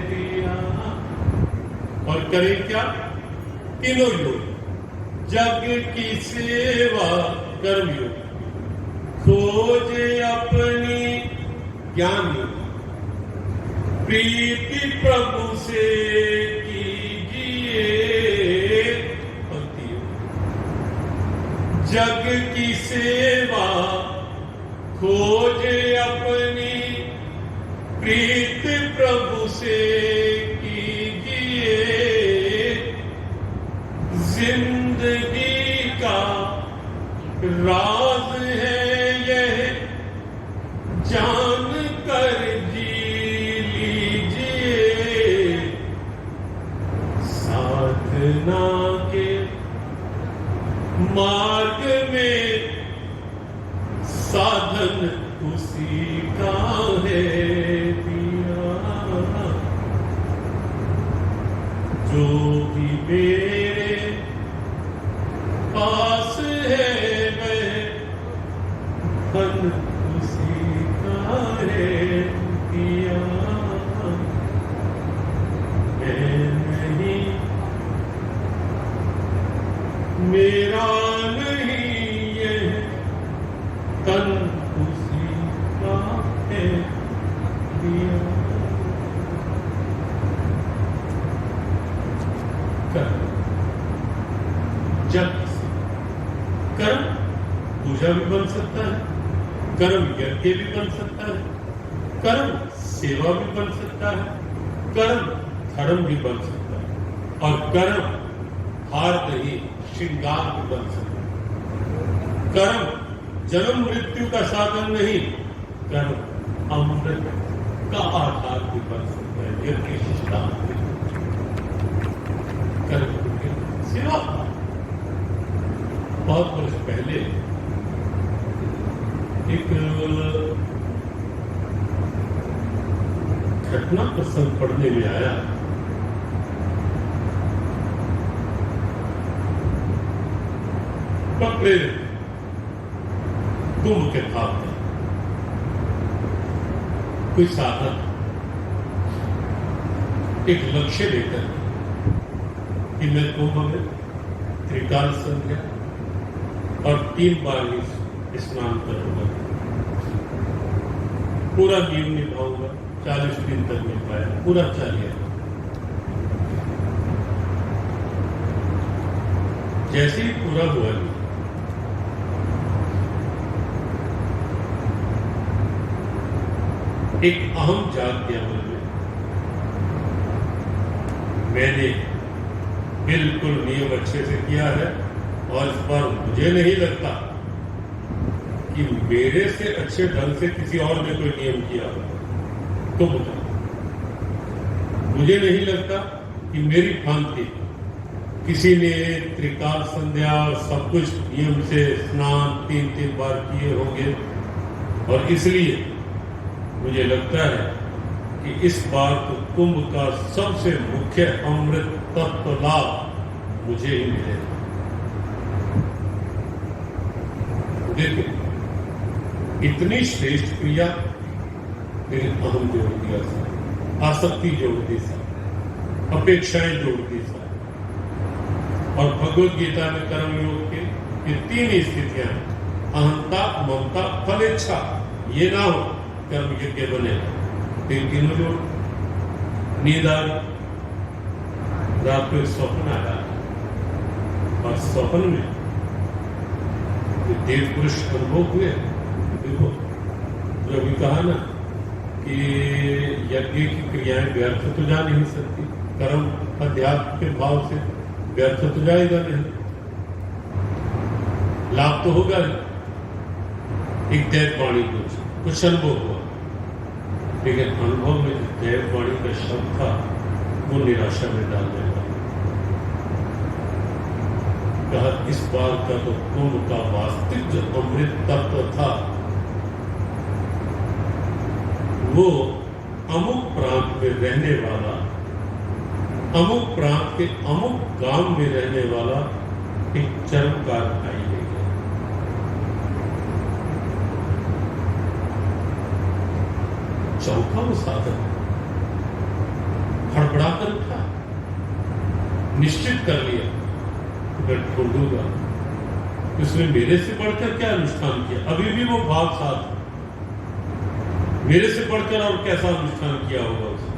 दिया। और करें क्या? तीनों योग, जग की सेवा कर्मयोग, खोजे अपनी ज्ञान योग, प्रीति प्रभु से कीजिए भक्ति योग। जग की सेवा खोजे अपनी प्रीत प्रभु से कीजिए, जिंदगी का राज है यह जान कर जी लीजिए, साधना के मार्ग में साधन उसी का है दिया, जो भी मेरे पास है वह धन उसी का है दिया। मैं नहीं, मेरा नहीं यह तन उसी का है दिया। कर्म, जब कर्म पूजा भी बन सकता है, कर्म यज्ञ भी बन सकता है, कर्म सेवा भी बन सकता है, कर्म धर्म भी बन सकता है, और कर्म हार नहीं श्रृंगार भी बन सकता है। कर्म जन्म मृत्यु का साधन नहीं, कर्म अमृत का आधार भी बन सकता है। यज्ञ शिष्टाचार कर्म सेवा। बहुत वर्ष पहले एक घटना प्रसंग पढ़ने में आया। पकड़े कुंभ के भाव में कोई साधक एक लक्ष्य लेकर कि मैं कुंभ में त्रिकाल संध्या और 3 बार ही स्नान करूंगा, पूरा नियम निभाऊंगा। 40 दिन तक निभाया, पूरा चाहिए। जैसे ही पूरा हुआ एक अहम जाग गया मन में। मैंने बिल्कुल नियम अच्छे से किया है और इस बार मुझे नहीं लगता कि मेरे से अच्छे ढंग से किसी और ने कोई नियम किया होगा। तो मुझे नहीं लगता कि मेरी भांति किसी ने त्रिकाल संध्या और सब कुछ नियम से स्नान 3-3 बार किए होंगे, और इसलिए मुझे लगता है कि इस बार तो कुंभ का सबसे मुख्य अमृत तत्व लाभ मुझे ही मिलेगा। देखो, इतनी श्रेष्ठ क्रिया मेरे अहम जोड़ दिया था, आसक्ति जोड़ दी था, अपेक्षाएं जोड़ दी था। और भगवत गीता में कर्म योग के ये 3 स्थितियां, अहंता, ममता, फलेच्छा, ये ना हो कर्म यज्ञ बने। तीनों जोड़। नींद आ गई, रात को एक स्वप्न आया, और स्वप्न में देव पुरुष अनुभव हुए। देखो, जो अभी कहा ना कि यज्ञ की क्रियाएं व्यर्थ तो जा नहीं सकती, कर्म अध्यात्म के भाव से व्यर्थ तो जाएगा नहीं। लाभ तो होगा ही, एक दैववाणी कुछ अनुभव हुआ, लेकिन अनुभव में जो दैववाणी का शब्द था वो निराशा में डालने वाला। कहा इस बार का तो कुंभ का वास्तविक जो अमृत तत्व था वो अमुक प्रांत में रहने वाला, अमुक प्रांत के अमुक गांव में रहने वाला एक चरमकार भाई ले गया। चौका वो साधक हड़बड़ा कर उठा, निश्चित कर लिया मैं ढूंढूंगा। उसने मेरे से बढ़कर क्या अनुष्ठान किया, अभी भी वो भाव साथ, मेरे से बढ़कर और कैसा अनुष्ठान किया होगा उसने,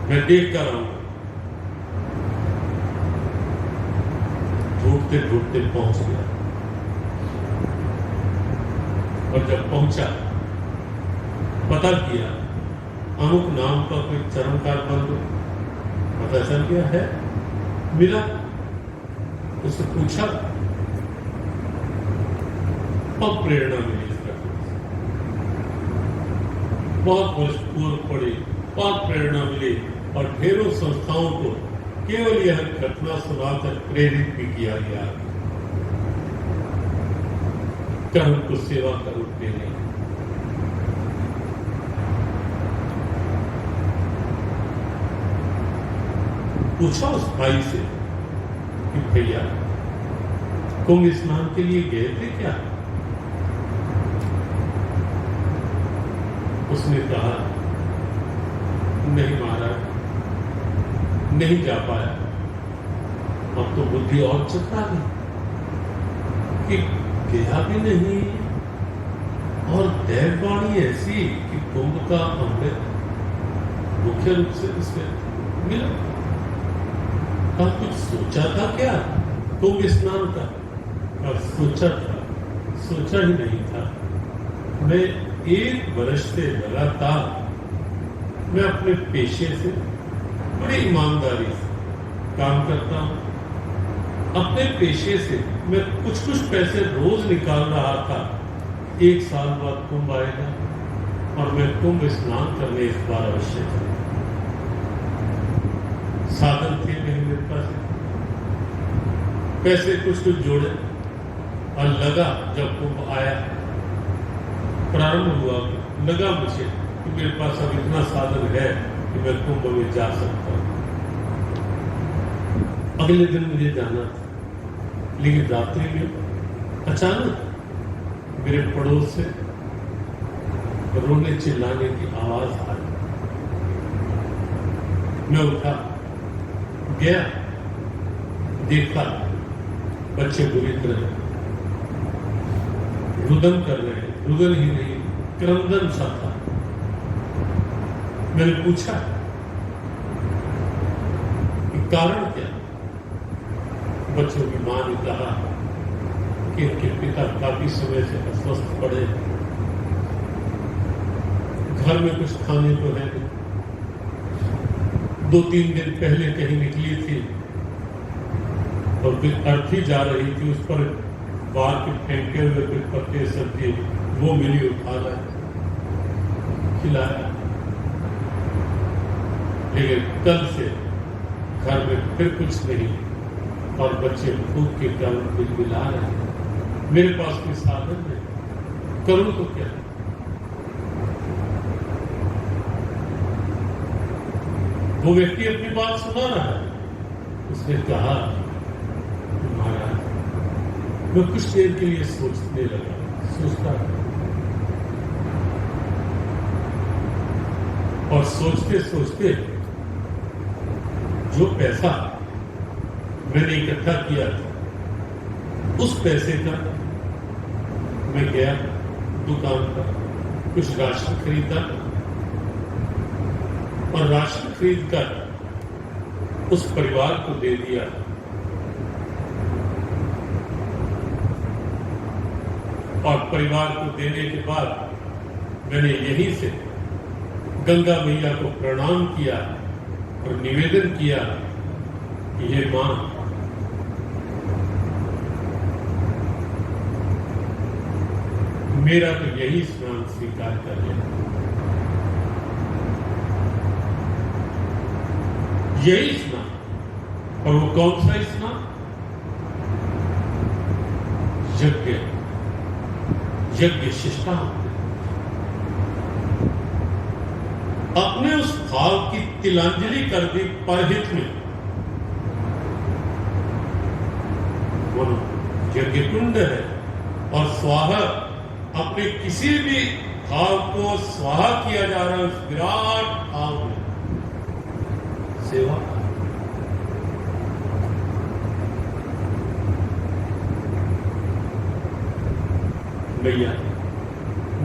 मैं देख कर आऊंगा। ढूंढते ढूंढते पहुंच गया, और जब पहुंचा पता किया अमुक नाम का कोई चरमकार बंधु पता चल गया है, मिला, उससे पूछा और प्रेरणा मिली इस घटना से। बहुत वर्ष पूर्व पड़ी, बहुत प्रेरणा मिली और ढेरों संस्थाओं को केवल यह घटना सुनाकर प्रेरित भी किया गया। कर्म को सेवा कर उठते नहीं। पूछा उस भाई से कि भैया कुंभ स्नान के लिए गए थे क्या? उसने कहा नहीं महाराज, नहीं जा पाया। अब तो बुद्धि और चकरा गई कि गया भी नहीं, और दैववाणी ऐसी कि कुंभ का अमृत मुख्य रूप से इसमें मिला। और कुछ सोचा था क्या कुंभ स्नान का? और सोचा था, सोचा ही नहीं था। मैं 1 वर्ष से लगातार मैं अपने पेशे से बड़ी ईमानदारी से काम करता हूं। अपने पेशे से मैं कुछ पैसे रोज निकाल रहा था। 1 साल बाद कुंभ आएगा और मैं कुंभ स्नान करने इस बार अवश्य था। साधन थे नहीं मेरे पास, पैसे कुछ जोड़े और लगा। जब कुंभ आया, प्रारंभ हुआ, लगा मुझे कि मेरे पास अब इतना साधन है कि मैं कुंभ में जा सकता हूं। अगले दिन मुझे जाना था, लेकिन रात्रि में अचानक मेरे पड़ोस से रोने चिल्लाने की आवाज आई। मैं उठा, गया, देखा बच्चे बुरी तरह रुदन कर रहे हैं, रुदन ही नहीं क्रंदन सा था। मैंने पूछा कि कारण क्या? बच्चों की मां ने कहा कि उनके पिता काफी समय से अस्वस्थ पड़े, घर में कुछ खाने को है नहीं। 2-3 दिन पहले कहीं निकली थी और फिर अर्थी जा रही थी, उस पर बाहर के फेंके हुए कुछ पत्ते सब्जी वो मिली, उठा लाए, खिलाया। लेकिन कल से घर में फिर कुछ नहीं और बच्चे भूख के कारण बिलबिला रहे हैं। मेरे पास कोई साधन नहीं, करूं तो क्या? वो व्यक्ति अपनी बात सुना रहा है। उसने कहा महाराज, मैं कुछ देर के लिए सोचने लगा, सोचता और सोचते सोचते जो पैसा मैंने इकट्ठा किया था, उस पैसे का मैं गया दुकान पर, कुछ राशन खरीदा और राशन खरीद कर उस परिवार को दे दिया। और परिवार को देने के बाद मैंने यहीं से गंगा मैया को प्रणाम किया और निवेदन किया कि हे मां, मेरा तो यही स्नान स्वीकार कर लेना, यही स्नान। और वो कौन सा स्नान? यज्ञ, यज्ञ शिष्टामृत। अपने उस भाव की तिलांजलि कर दी परहित में। वो यज्ञ कुंड है और स्वाहा, अपने किसी भी भाव को स्वाहा किया जा रहा है उस विराट भाव में। सेवा, भैया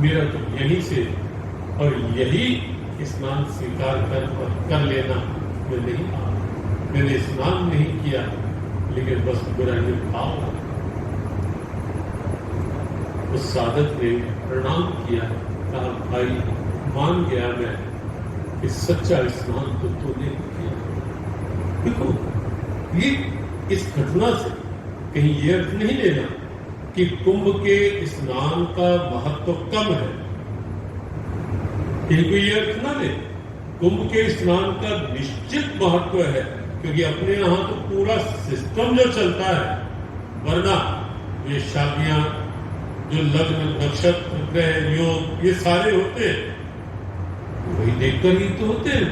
मेरा तो यही से और यही स्नान स्वीकार कर लेना। मैंने स्नान नहीं किया, लेकिन बस मेरा ये भाव, उस साधक ने प्रणाम किया, कहा भाई मान गया मैं कि सच्चा स्नान तो तूने किया। देखो, ये इस घटना से कहीं ये अर्थ नहीं लेना कि कुंभ के स्नान का महत्व कम है, कहीं कोई ये अर्थ ना ले। कुंभ के स्नान का निश्चित महत्व है, क्योंकि अपने यहाँ तो पूरा सिस्टम जो चलता है, वरना ये शादियां, जो लग्न, नक्षत्र, ग्रह, योग, ये सारे होते हैं, वही देखकर ही तो होते हैं।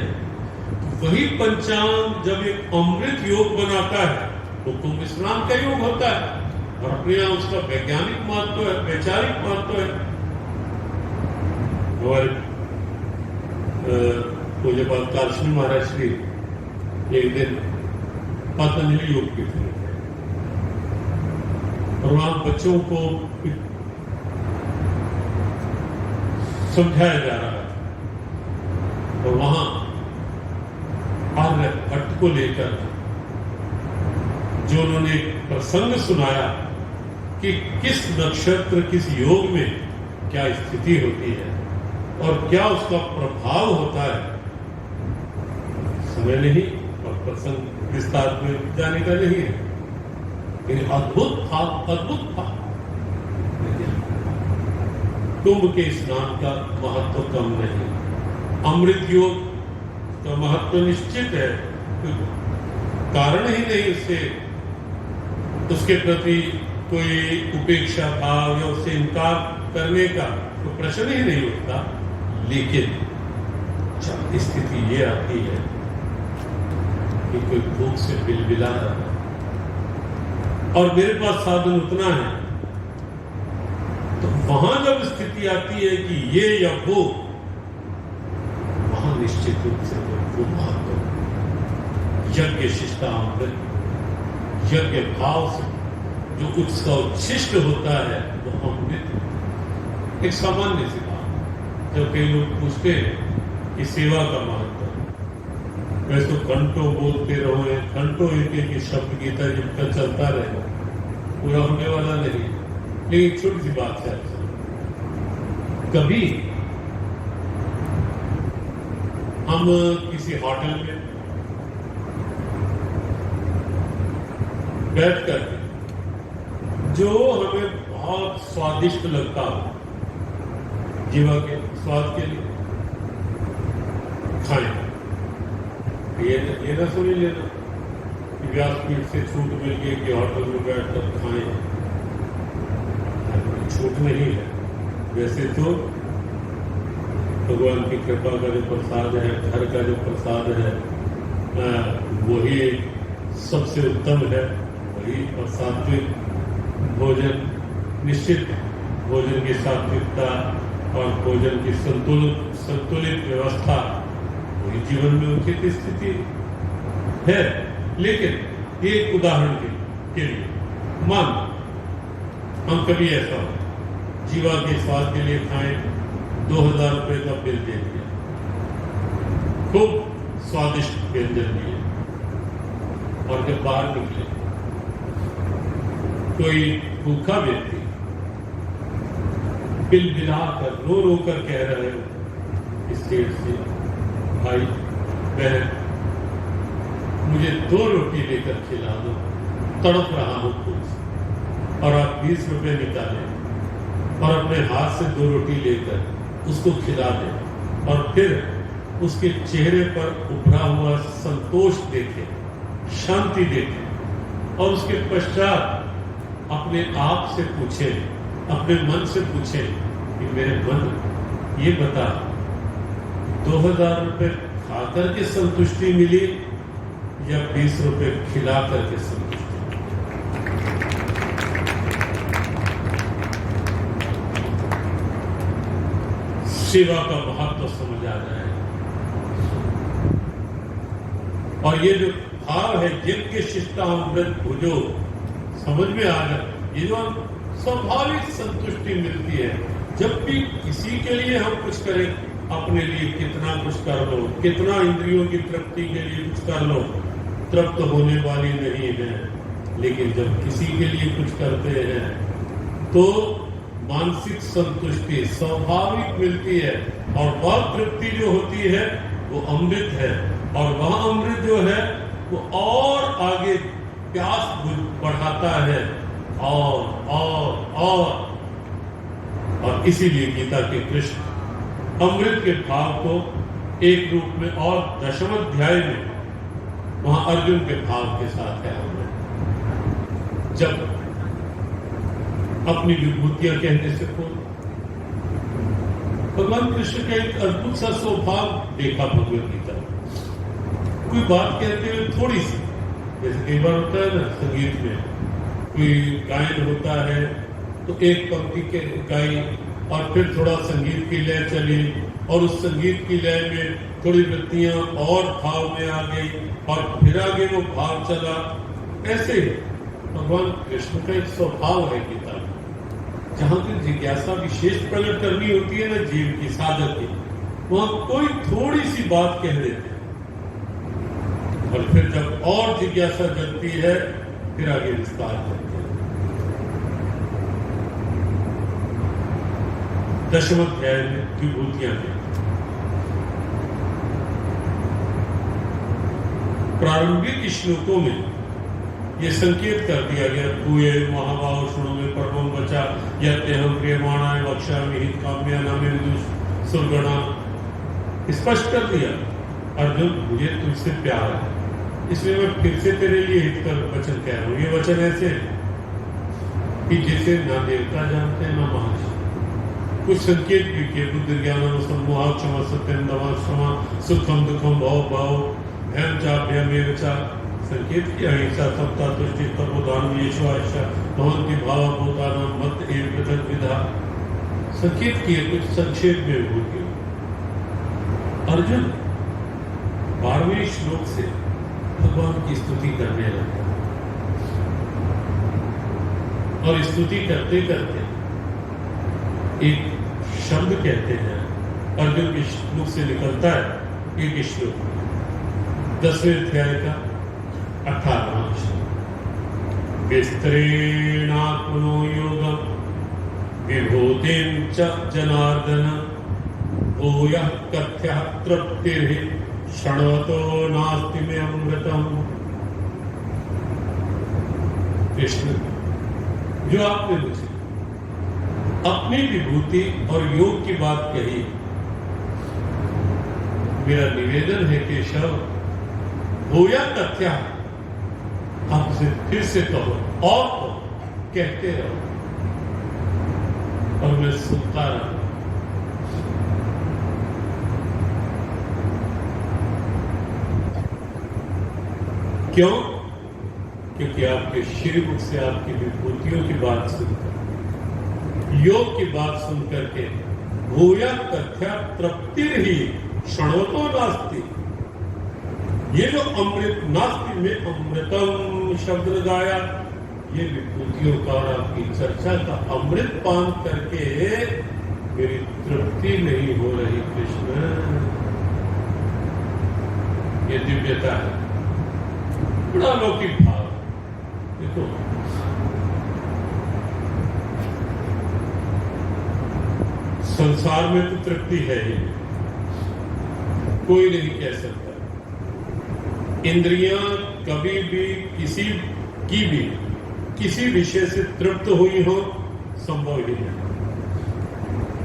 वही पंचांग जब एक अमृत योग बनाता है, वो कुंभ स्नान का योग होता है, और अपने यहाँ उसका वैज्ञानिक महत्व है, वैचारिक महत्व है। और पूज्यपाद कालश्री महाराज श्री एक दिन पतंजलि योग की थे, और वहां बच्चों को समझाया जा रहा था, और वहां आर्यभट्ट को लेकर जो उन्होंने प्रसंग सुनाया कि किस नक्षत्र, किस योग में क्या स्थिति होती है और क्या उसका प्रभाव होता है, समय नहीं और प्रसंग विस्तार में जाने का नहीं है, लेकिन अद्भुत था, अद्भुत था। कुंभ के स्नान का महत्व कम नहीं, अमृत योग का महत्व निश्चित है, कारण ही नहीं उसके प्रति कोई उपेक्षा भाव या उससे इनकार करने का तो प्रश्न ही नहीं उठता। लेकिन जब स्थिति ये आती है कि कोई भूख से बिलबिला रहा है और मेरे पास साधन उतना है, तो वहां जब स्थिति आती है कि ये या वो, वहां निश्चित रूप से वो महत्व यज्ञ शिष्टामृत, यज्ञ भाव से जो उत्सवशिष्ट होता है, वो अमृत। एक सामान्य सी बात, जब कई लोग पूछते हैं कि सेवा का महत्व, वैसे तो घंटों बोलते रहो, घंटों एक एक शब्द गीता जिनका चलता रहेगा, पूरा होने वाला नहीं। लेकिन छोटी सी बात है, कभी हम किसी होटल में बैठ कर जो हमें बहुत स्वादिष्ट लगता हो, जीवा के स्वाद के लिए खाएं, ये ना सुनी लेना कि व्यासपीठ से छूट मिल गई कि होटल में बैठकर खाएं। छूट नहीं है, वैसे तो भगवान की कृपा का जो प्रसाद है, घर का जो प्रसाद है, वही सबसे उत्तम है, वही। और सात्विक भोजन, निश्चित भोजन की सात्विकता और भोजन की संतुलित व्यवस्था वही जीवन में उचित स्थिति है। लेकिन एक उदाहरण के लिए मान हम कभी ऐसा हो, जीवा के स्वाद के लिए खाएं, 2000 रुपए का बिल दे दिया, खूब स्वादिष्ट व्यंजन लिए, और जब बाहर निकले कोई भूखा व्यक्ति बिल बिलाकर रो रो कर कह रहे हो स्टेज से, भाई बहन मुझे 2 रोटी लेकर खिला दो, तड़प रहा हूं कुछ, और आप 20 रुपए निकाले, और अपने हाथ से 2 रोटी लेकर उसको खिला दे और फिर उसके चेहरे पर उभरा हुआ संतोष देखे, शांति देखे और उसके पश्चात अपने आप से पूछे, अपने मन से पूछे कि मेरे मन ये बता 2000 रुपए खा करके संतुष्टि मिली या 20 रुपए खिला करके संतुष्टि? सेवा का महत्व तो समझ आ रहा है। और ये जो भाव है यज्ञ शिष्टामृत भुजो, समझ में आ रहा है। ये जो स्वाभाविक संतुष्टि मिलती है जब भी किसी के लिए हम कुछ करें, अपने लिए कितना कुछ कर लो, कितना इंद्रियों की तृप्ति के लिए कुछ कर लो, तृप्त होने वाली नहीं है। लेकिन जब किसी के लिए कुछ करते हैं तो मानसिक संतुष्टि स्वाभाविक मिलती है और वह तृप्ति जो होती है वो अमृत है। और वह अमृत जो है वो और आगे प्यास बढ़ाता है और इसीलिए गीता के कृष्ण अमृत के भाव को एक रूप में और 10वें अध्याय में वहां अर्जुन के भाव के साथ है। जब अपनी विभूतियां कहने से भगवान कृष्ण का एक अद्भुत सा स्वभाव देखा भगवद गीता। कोई बात कहते हुए थोड़ी सी, जैसे कई बार होता है ना संगीत में, कोई गायन होता है तो एक पंक्ति के गाई और फिर थोड़ा संगीत की लय चली और उस संगीत की लय में थोड़ी वृत्तियां और भाव में आ गई और फिर आगे वो भाव चला। ऐसे भगवान कृष्ण का एक स्वभाव है गीता में, जहां की जिज्ञासा विशेष प्रकट करनी होती है ना जीव की, साधक की, वहां कोई थोड़ी सी बात कह देते हैं और फिर जब और जिज्ञासा जगती है फिर आगे विस्तार करते हैं। 10वें अध्याय में विभूतियां हैं। प्रारंभिक श्लोकों में ये संकेत कर दिया गया, भूये महाभाव शुणु में परमं वचा यत्यहं प्रियमाणाय वक्ष्यामि हित काम्या नामे विदुष सुरगणा। स्पष्ट कर दिया अर्जुन मुझे तुझसे प्यार है, इसलिए मैं फिर से तेरे लिए हित कर वचन कह रहा हूं। ये वचन ऐसे कि जिसे ना देवता जानते हैं ना महर्षि। कुछ संकेत भी किए, बुद्धि ज्ञान सम्मोह क्षमा सत्यम दमा क्षमा सुखम दुखम भाव भाव भयम चाभ्यमेव चा। संकेत किया हिंसा समता तुष्टि तपोदान येषु भवन्ति भाव भूतानां मत एव पृथक विधा। संकेत किए कुछ संक्षेप में भूल गए। अर्जुन 12वें श्लोक से भगवान की स्तुति करने लगा और स्तुति करते करते एक शब्द कहते हैं, अर्जुन के मुख से निकलता है एक श्लोक 10वें अध्याय का 18वां श्लोक। विस्तरेणात्मनो योगं विभूतिं च जनार्दन भूयः कथ्यः तृप्तिर्हि क्षणवतो नास्ति मे अमृतम्। कृष्ण, जो आपने मुझे अपनी विभूति और योग की बात कही, मेरा निवेदन है केशव भूया तथ्या, आपसे फिर से कहो और तो कहते रहो और मैं सुनता रहूं। क्यों? क्योंकि आपके श्रीमुख से आपकी विभूतियों की बात सुनकर, योग की बात सुन करके भूया तथ्या तृप्तिर ही क्षणोतो नास्ति, ये जो अमृत नास्ति में अमृतम शब्द लगाया, ये विभूतियों का और आपकी चर्चा का अमृत पान करके मेरी तृप्ति नहीं हो रही। कृष्ण, ये दिव्यता है, बड़ा लौकिक भाव। देखो संसार में तो तृप्ति है ही, कोई नहीं कह सकता। इंद्रियां कभी भी किसी विषय से तृप्त हुई हो, संभव ही नहीं।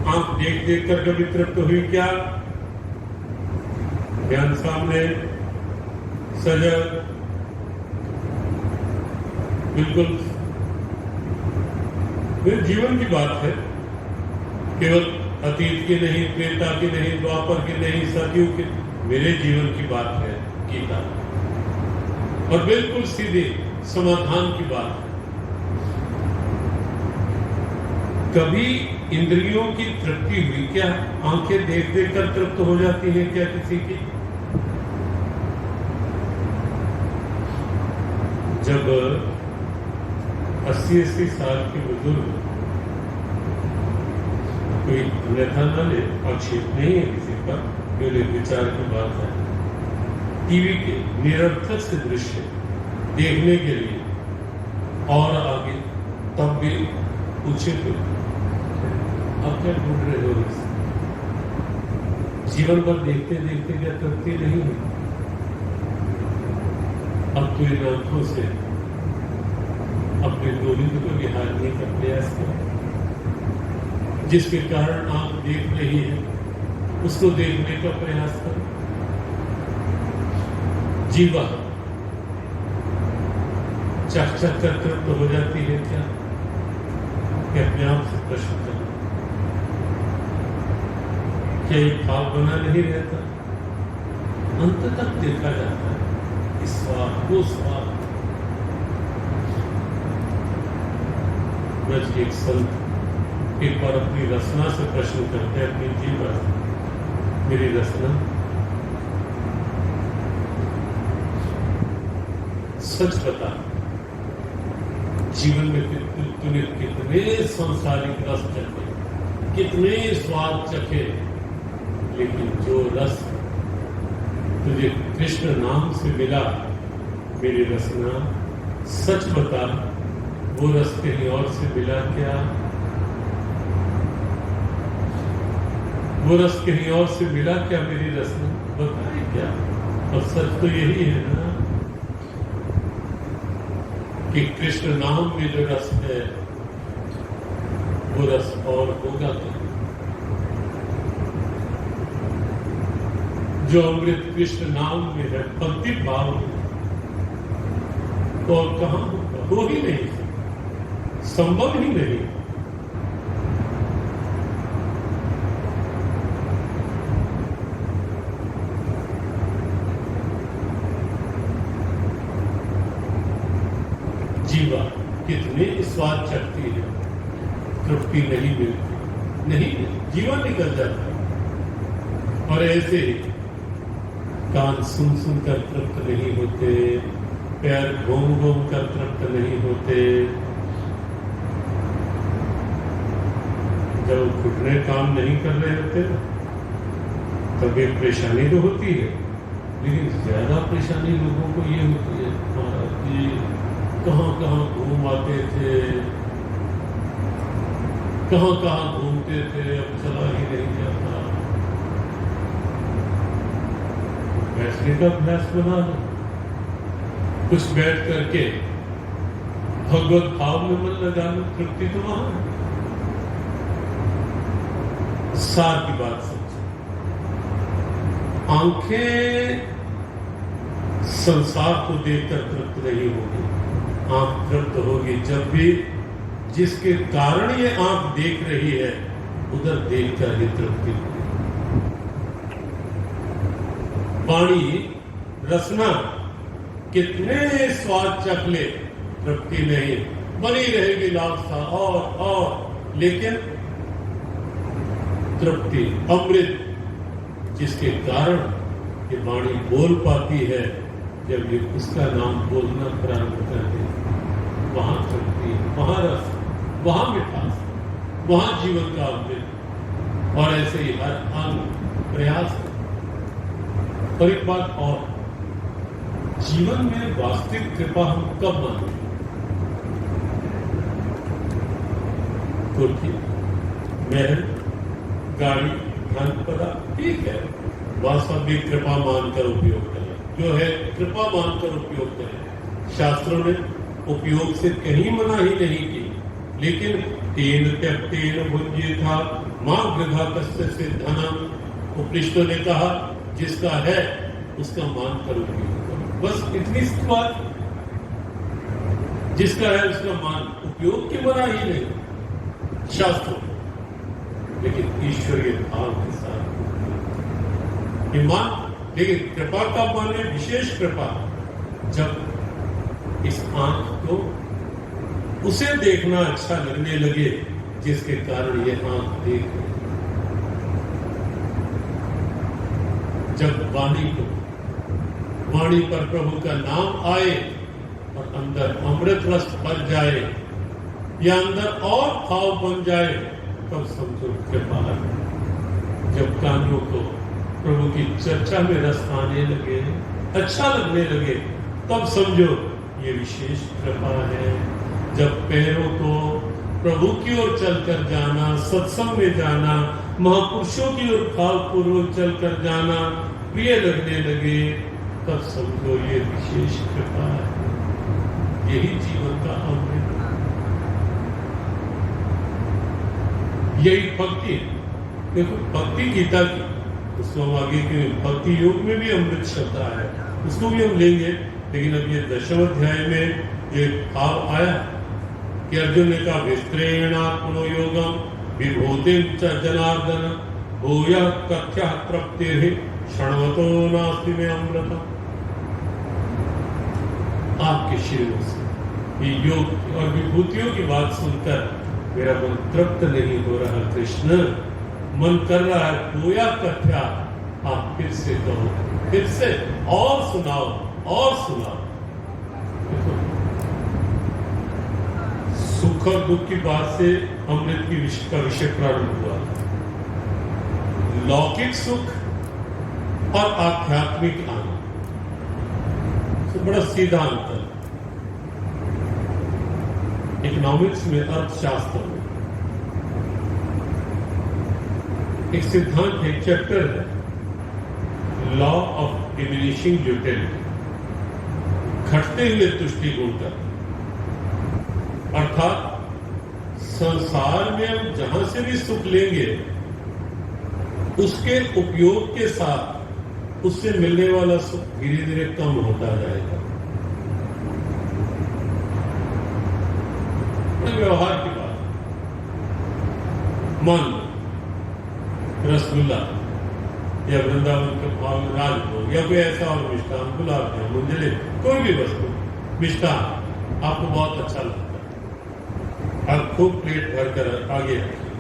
आंख देख देख कर कभी तृप्त हुई क्या? ध्यान सामने, सजग, बिल्कुल मेरे जीवन की बात है, केवल अतीत की नहीं, त्रेता की नहीं, द्वापर की नहीं, सतयुग की, मेरे जीवन की बात है गीता, और बिल्कुल सीधे समाधान की बात है। कभी इंद्रियों की तृप्ति हुई क्या? आंखें देख देख कर तृप्त हो जाती है क्या किसी की? जब 80-80 साल के बुजुर्ग, कोई अन्यथा न ले, आक्षेप नहीं है किसी पर, केवल विचार की बात है, टीवी के निरर्थक से दृश्य देखने के लिए और आगे तब भी पूछे तो अब क्या ढूंढ रहे हो? जीवन भर देखते देखते क्या तृप्ति नहीं है? अब तो इन आंखों से अपने गोविंद को निहारने का प्रयास करें, जिसके कारण आप देख रही है उसको देखने का प्रयास करें। जीवा चक चक कर तृप्त हो जाती है क्या? कि अपने आप से प्रश्न करें, क्या ये भाव बना नहीं रहता? अंत तक देखा जाता है इस स्वाद वो स्वाद। ब्रज के एक संत एक बार अपनी रचना से प्रश्न करते हैं, अपनी जीवा से, मेरी रचना सच बता, जीवन में तूने कितने सांसारिक रस चखे, कितने स्वाद चखे, लेकिन जो रस तुझे कृष्ण नाम से मिला, मेरी रचना सच बता, वो रस कहीं और से मिला क्या? वो रस कहीं और से मिला क्या? मेरी रचना बताए क्या? और सच तो यही है ना कि कृष्ण नाम में जो रस है वो रस और होगा क्या? जो अमृत कृष्ण नाम में है, भक्ति भाव में, तो और कहां होगा? हो ही नहीं, संभव ही नहीं। जीवा कितने स्वाद चखती है, तृप्ति नहीं मिलती, नहीं जीवन निकल जाता है। और ऐसे ही कान सुन सुन कर तृप्त नहीं होते, पैर घूम घूम कर तृप्त नहीं होते, जब घुटने काम नहीं कर रहे होते तब एक परेशानी तो होती है, लेकिन ज्यादा परेशानी लोगों को ये होती है कि कहां कहां घूम आते थे, कहां कहां घूमते थे, अब चला ही नहीं जाता। बैठने का अभ्यास बना लो, कुछ बैठ करके भगवत भाव में मन लगा लो, तृप्ति तो वहां है। सार की बात समझो, आंखें संसार को देखकर तृप्त नहीं होगी, आंख तृप्त होगी जब भी जिसके कारण ये आंख देख रही है उधर देखकर ही तृप्ति होगी। वाणी रसना कितने स्वाद चख ले, तृप्ति नहीं, बनी रहेगी लालसा और, लेकिन तृप्ति अमृत जिसके कारण ये वाणी बोल पाती है, जब ये उसका नाम बोलना प्रारंभ कर दे, वहां तृप्ति, वहां रस, वहां मिठास, वहां जीवन का अमृत। और ऐसे ही हर अंग प्रयास। और एक बात और, जीवन में वास्तविक कृपा हम कब मानेंगे? कुर्सी, महल, गाड़ी, धन, पदा, ठीक है, वास्तविक कृपा मानकर उपयोग करें, जो है कृपा मानकर उपयोग करें। शास्त्रों ने उपयोग से कहीं मना ही नहीं की, लेकिन तेन त्यक्तेन भुज्येथा मां गृहाकस्य से धनम, उपनिषदों ने कहा जिसका है उसका मान करो, बस इतनी सी बात। जिसका है उसका मान, उपयोग की मना ही नहीं शास्त्रों, लेकिन ईश्वरीय भाव के साथ ईमान। लेकिन कृपा का माने विशेष कृपा, जब इस आंख को उसे देखना अच्छा लगने लगे जिसके कारण ये आंख देख रही। जब वाणी पर प्रभु का नाम आए और अंदर अमृत रस भर जाए या अंदर और भाव बन जाए, तब समझो कृपा है। जब कानों को प्रभु की चर्चा में रस आने लगे, अच्छा लगने लगे, तब समझो ये विशेष कृपा है। जब पैरों को प्रभु की ओर चलकर जाना, सत्संग में जाना, महापुरुषों की ओर भावपूर्वक चलकर जाना प्रिय लगने लगे, तब समझो ये विशेष कृपा है। यही जीवन का अमृत, यही भक्ति है। देखो भक्ति गीता की, उसको हम आगे के भक्ति योग में भी अमृत शब्द है, उसको भी हम लेंगे। लेकिन अब ये 10वें अध्याय में ये भाव आया कि अर्जुन ने कहा विस्त्रेणात्मनो योगम विभूति जनार्दन भूय कथ्या तृप्ति क्षणवतो नास्ति में अमृत। आपके शरीरों से ये योग और विभूतियों की बात सुनकर मेरा मन तृप्त नहीं हो रहा कृष्ण, मन कर रहा है भूया कथ्या। आप फिर से कहो, फिर से और सुनाओ और सुनाओ। सुख और दुख की बात से अमृत की का विषय प्रारंभ हुआ। लौकिक सुख और आध्यात्मिक आनंद, तो बड़ा सीधा अंतर। इकोनॉमिक्स में, अर्थशास्त्र में एक सिद्धांत, एक चैप्टर है लॉ ऑफ डिमिनिशिंग यूटिलिटी, घटते हुए तुष्टिगुण का। अर्थात संसार में हम जहां से भी सुख लेंगे उसके उपयोग के साथ उससे मिलने वाला सुख धीरे धीरे कम होता जाएगा। व्यवहार की बात, मान लो रसगुल्ला या वृंदावन के राजभोग या कोई ऐसा और मिष्ठान, गुलाब जामुन, जलेबी, कोई भी वस्तु मिष्ठान आपको बहुत अच्छा लगता है, आप खूब प्लेट भरकर आगे रखिए।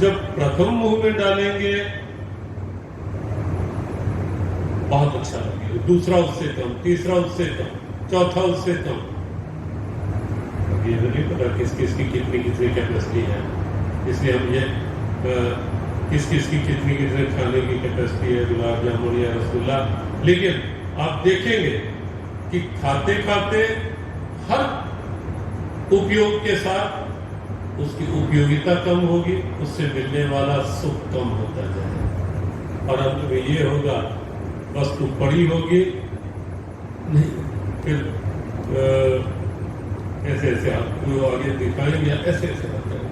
जब प्रथम मुंह में डालेंगे बहुत अच्छा लगेगा, दूसरा उससे कम, तीसरा उससे कम, चौथा उससे कम। ये नहीं पता किस किस की कितनी कैपेसिटी है, इसलिए हम ये किस किस की कितनी खाने की कैपेसिटी है, गुलाब जामुन या रसगुल्ला। लेकिन आप देखेंगे कि खाते खाते हर उपयोग के साथ उसकी उपयोगिता कम होगी, उससे मिलने वाला सुख कम होता जाएगा और अंत में ये होगा वस्तु पड़ी होगी नहीं, फिर ऐसे ऐसे आपको आगे दिखाएंगे, ऐसे ऐसे करते हैं।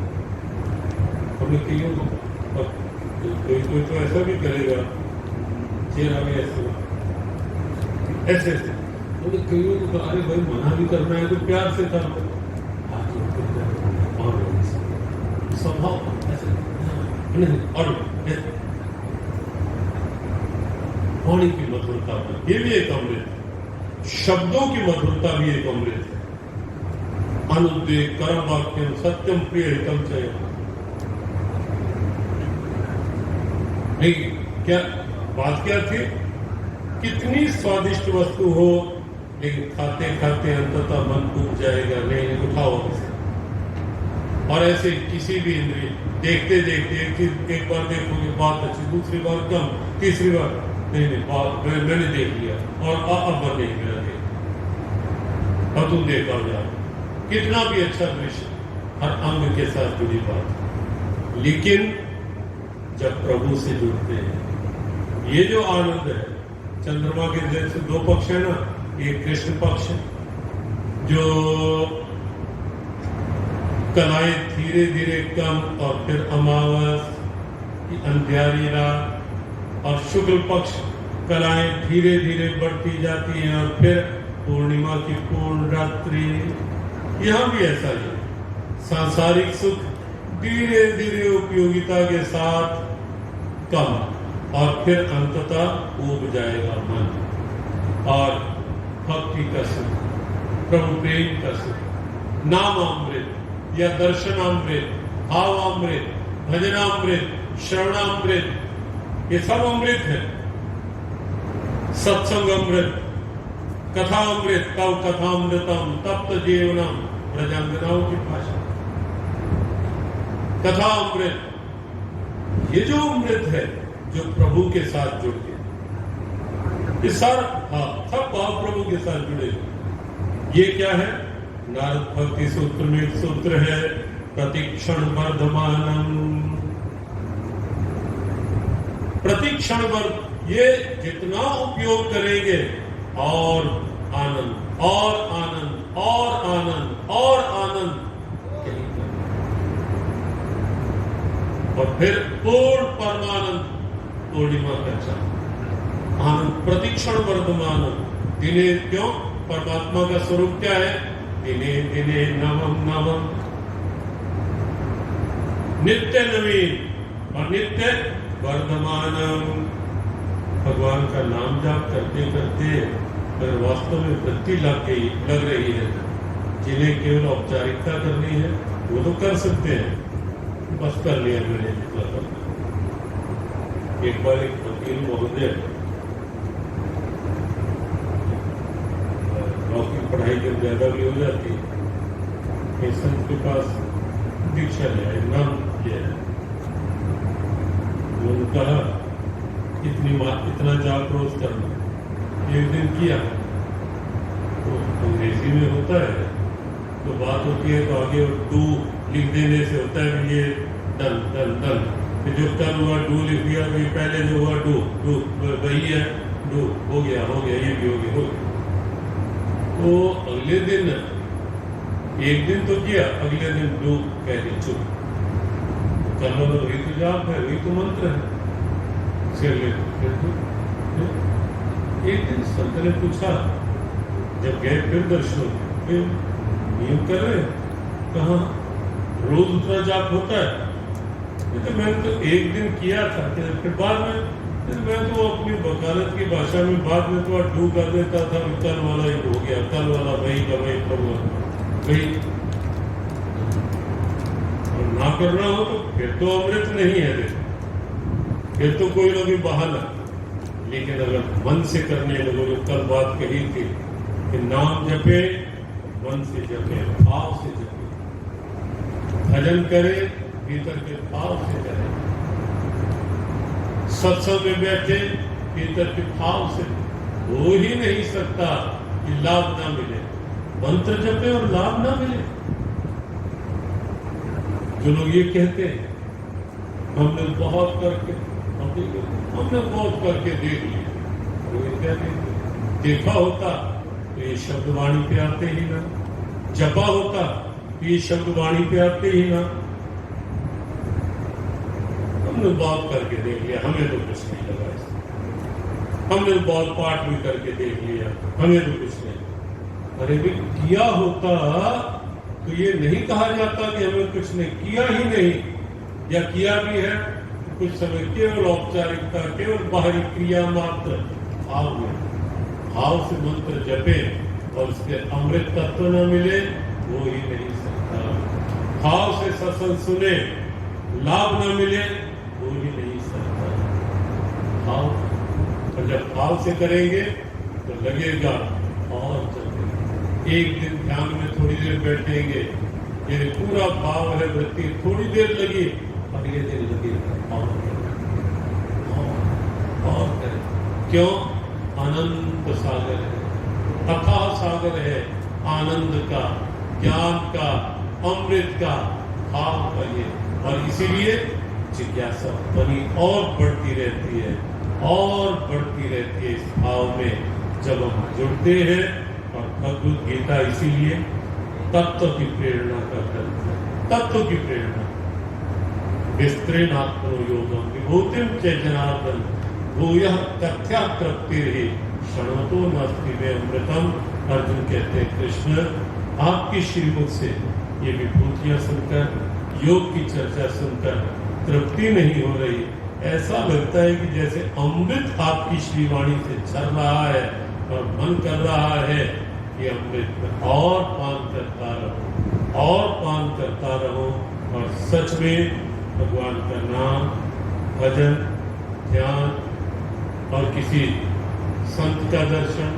हमने कईयों को, कोई तो ऐसा भी करेगा, चेहरा में ऐसे ऐसे ऐसे, हमने कईयों को कहा अरे भाई मना भी करना है तो प्यार से कर, और स्वभाव ऐसे और वाणी की मधुरता, ये भी एक अमृत है। शब्दों की मधुरता भी एक अमृत है। अनुद्वेग कर्म वाक्यम सत्यम प्रिय हितम चय। क्या बात क्या थी? कितनी स्वादिष्ट वस्तु हो, लेकिन खाते खाते अंततः मन उब जाएगा, नहीं उठाओ इसे। और ऐसे किसी भी इंद्रिय देखते देखते एक बार देखोगे बात अच्छी, दूसरी बार कम, तीसरी बार नहीं मैंने देख लिया और अब नहीं मेरा देख, और तुम देखा जाओ कितना भी अच्छा दृश्य, हर अंग के साथ जुड़ी बात। लेकिन जब प्रभु से जुड़ते हैं, ये जो आनंद है, चंद्रमा के जैसे दो पक्ष है ना, एक कृष्ण पक्ष जो कलाएं धीरे धीरे कम और फिर अमावस की अंधियारी रात और शुक्ल पक्ष कलाएं धीरे धीरे बढ़ती जाती हैं और फिर पूर्णिमा की पूर्ण रात्रि। यहाँ भी ऐसा ही सांसारिक सुख धीरे धीरे उपयोगिता के साथ कम और फिर अंततः उब जाएगा मन और भक्ति का सुख, प्रभु प्रेम का सुख, नामामृत या दर्शनामृत, भावामृत, भजनामृत, श्रवणामृत, ये सब अमृत है। सत्संग अमृत, कथा अमृत, तव कथामृतम तप्त जीवनम, ब्रजांगनाओं की भाषा। कथा अमृत, ये जो अमृत है जो प्रभु के साथ जुड़ गया, ये सारा सब भाव प्रभु के साथ जुड़े। ये क्या है? नारद भक्ति सूत्र में एक सूत्र है, प्रतिक्षण वर्धमानम। प्रतिक्षण वर्ध, ये जितना उपयोग करेंगे और आनंद और आनंद और आनंद और आनंद, और फिर पूर्ण परमानंद, पूर्णिमा का चांद, आनंद प्रतिक्षण वर्धमान। दिने, क्यों? परमात्मा का स्वरूप क्या है? दिने दिने नवम नवम, नित्य नवीन और नित्य वर्धमानम। भगवान का नाम जाप करते करते अगर वास्तव में वृत्ति लग रही है, जिन्हें केवल औपचारिकता करनी है वो तो कर सकते हैं, बस कर लिया मैंने जितना करना। एक बार एक वकील महोदय की पढ़ाई जब ज्यादा भी हो जाती है, संत के पास दीक्षा लिया, नाम लिया, उन्होंने कहा इतना जाप रोज करना। एक दिन किया तो अंग्रेजी में होता है तो बात होती है तो आगे डू लिख देने से होता है कि ये डन डन डन, फिर जो कल हुआ डू लिख दिया, तो पहले जो हुआ डू डू वही है, डू हो गया ये भी हो गया। तो अगले दिन, एक दिन तो किया, अगले दिन डू कह दी चुप। कल वाला वही तो जाप है, वही तो मंत्र है। एक दिन संत ने पूछा, जब गए फिर दर्शन, फिर नियम कर रहे, कहा रोज उतना जाप होता है? तो मैंने तो एक दिन किया था, फिर बाद में मैं तो अपनी वकालत की भाषा में बाद में तो डू कर देता था, कल वाला ही हो गया, कल वाला वही का वही प्रभु वही। और ना करना हो तो फिर तो अमृत नहीं है, फिर तो कोई लोग बहाना। लेकिन अगर मन से करने लोगों ने कल बात कही थी कि नाम जपे, मन से जपे, भाव से जपे, भजन करे, भीतर के भाव से करे, सत्संग में बैठे, भीतर के भाव से। हो ही नहीं सकता कि लाभ ना मिले, मंत्र जपे और लाभ ना मिले। जो लोग ये कहते हैं हमने बहुत करके देख लिया, वो क्या देखा होता तो ये शब्द वाणी पे आते ही ना, जपा होता तो ये शब्द वाणी पे आते ही ना। हमने बहुत करके देख लिया, हमें तो कुछ नहीं लगा इससे। हमने बहुत पाठ भी करके देख लिया, हमें तो कुछ नहीं। अरे भी किया होता तो ये नहीं कहा जाता कि हमें कुछ नहीं किया ही नहीं, या किया भी है कुछ समय केवल औपचारिकता, केवल बाहरी क्रिया मात्र। भाव से मंत्र जपे और उसके अमृत तत्व न मिले, वो ही नहीं सकता। भाव से सत्संग सुने, लाभ न मिले, वो ही नहीं सकता। भाव, और जब भाव से करेंगे तो लगेगा और चलेगा। एक दिन ध्यान में थोड़ी देर बैठेंगे, यदि पूरा भाव है, वृत्ति थोड़ी देर लगी, अगले दिन लगेगा और करें। क्यों? आनंद सागर है, अथाह सागर है, आनंद का, ज्ञान का, अमृत का, भाव का ये। और इसीलिए जिज्ञासा बनी और बढ़ती रहती है और बढ़ती रहती है इस भाव में जब हम जुड़ते हैं। और भगवत गीता इसीलिए तत्व की प्रेरणा का ग्रंथ है। तत्व की प्रेरणा। विस्तृणात्मनो योगम विभूतिम च जनार्दन भूयः कथ्या तृप्तिर्हि क्षणोतो नास्ति वे अमृतम। अर्जुन कहते हैं कृष्ण आपकी श्रीमुख से ये विभूतियां सुनकर, योग की चर्चा सुनकर तृप्ति नहीं हो रही। ऐसा लगता है कि जैसे अमृत आपकी श्रीवाणी से झर रहा है और मन कर रहा है कि अमृत में और पान करता रहो और पान करता रहो। और सच में भगवान का नाम, भजन, ध्यान और किसी संत का दर्शन,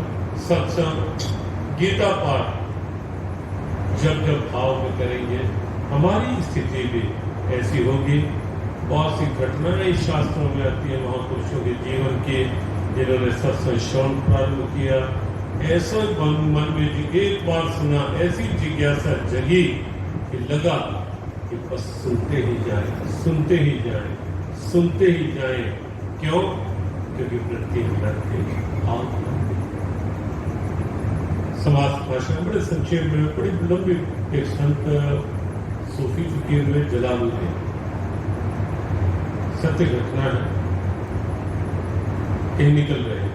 सत्संग, गीता पाठ जब जब भाव में करेंगे हमारी स्थिति भी ऐसी होगी। बहुत सी घटनाएं शास्त्रों में आती है महापुरुषों के जीवन की, जिन्होंने सत्संग श्रवण प्रारंभ किया। ऐसा मन में एक बार सुना, ऐसी जिज्ञासा जगी कि लगा कि बस सुनते ही जाए, सुनते ही जाए, सुनते ही जाए। क्यों? क्योंकि वृत्ति लगते भाव। समाज भाषा में बड़े संक्षेप में, बड़ी लंबी, एक संत सूफी फकीर में जलालुद्दीन, सत्य घटना है। कहीं निकल रहे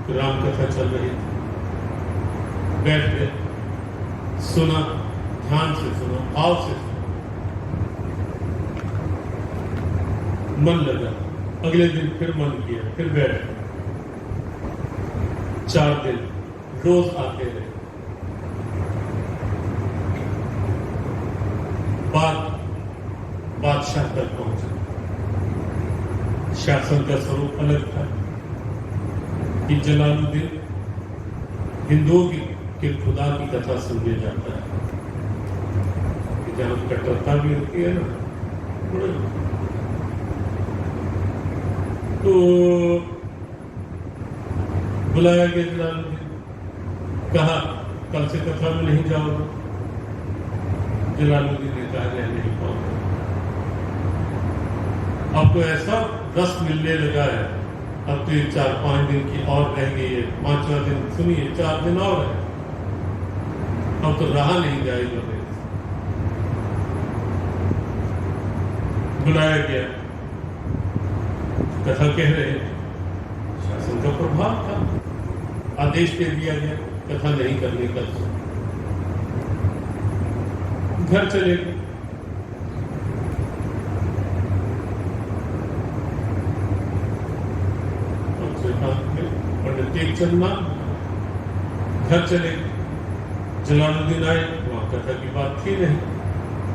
तो राम कथा चल रही थी, बैठ गए, सुना, ध्यान से सुना, भाव से सुना, मन लगा। अगले दिन फिर मन किया, फिर बैठ गए। 4 दिन रोज आते रहे। बादशाह तक पहुंचे। शासन का स्वरूप अलग था कि जलालुद्दीन हिंदुओं के खुदा की कथा सुनने जाता है, कि जहां कट्टरता भी होती है ना, तो बुलाया गया जलालुद्दीन, कहा कल से कथा में नहीं जाओगे। जलालुद्दीन ने कहा नहीं पाऊंगा। अब तो ऐसा रस मिलने लगा है, अब तो ये 4-5 दिन की और रह गई है, 5वां दिन सुनिए, 4 दिन और है, अब तो रहा नहीं जाएगा। बुलाया गया, कथा कह रहे हैं, शासन का प्रभाव था, आदेश दे दिया गया कथा नहीं करने का। घर चले गए। पंडित टेकचंद नाम, घर चले गए। जलालुद्दीन आए, वहां कथा की बात थी नहीं।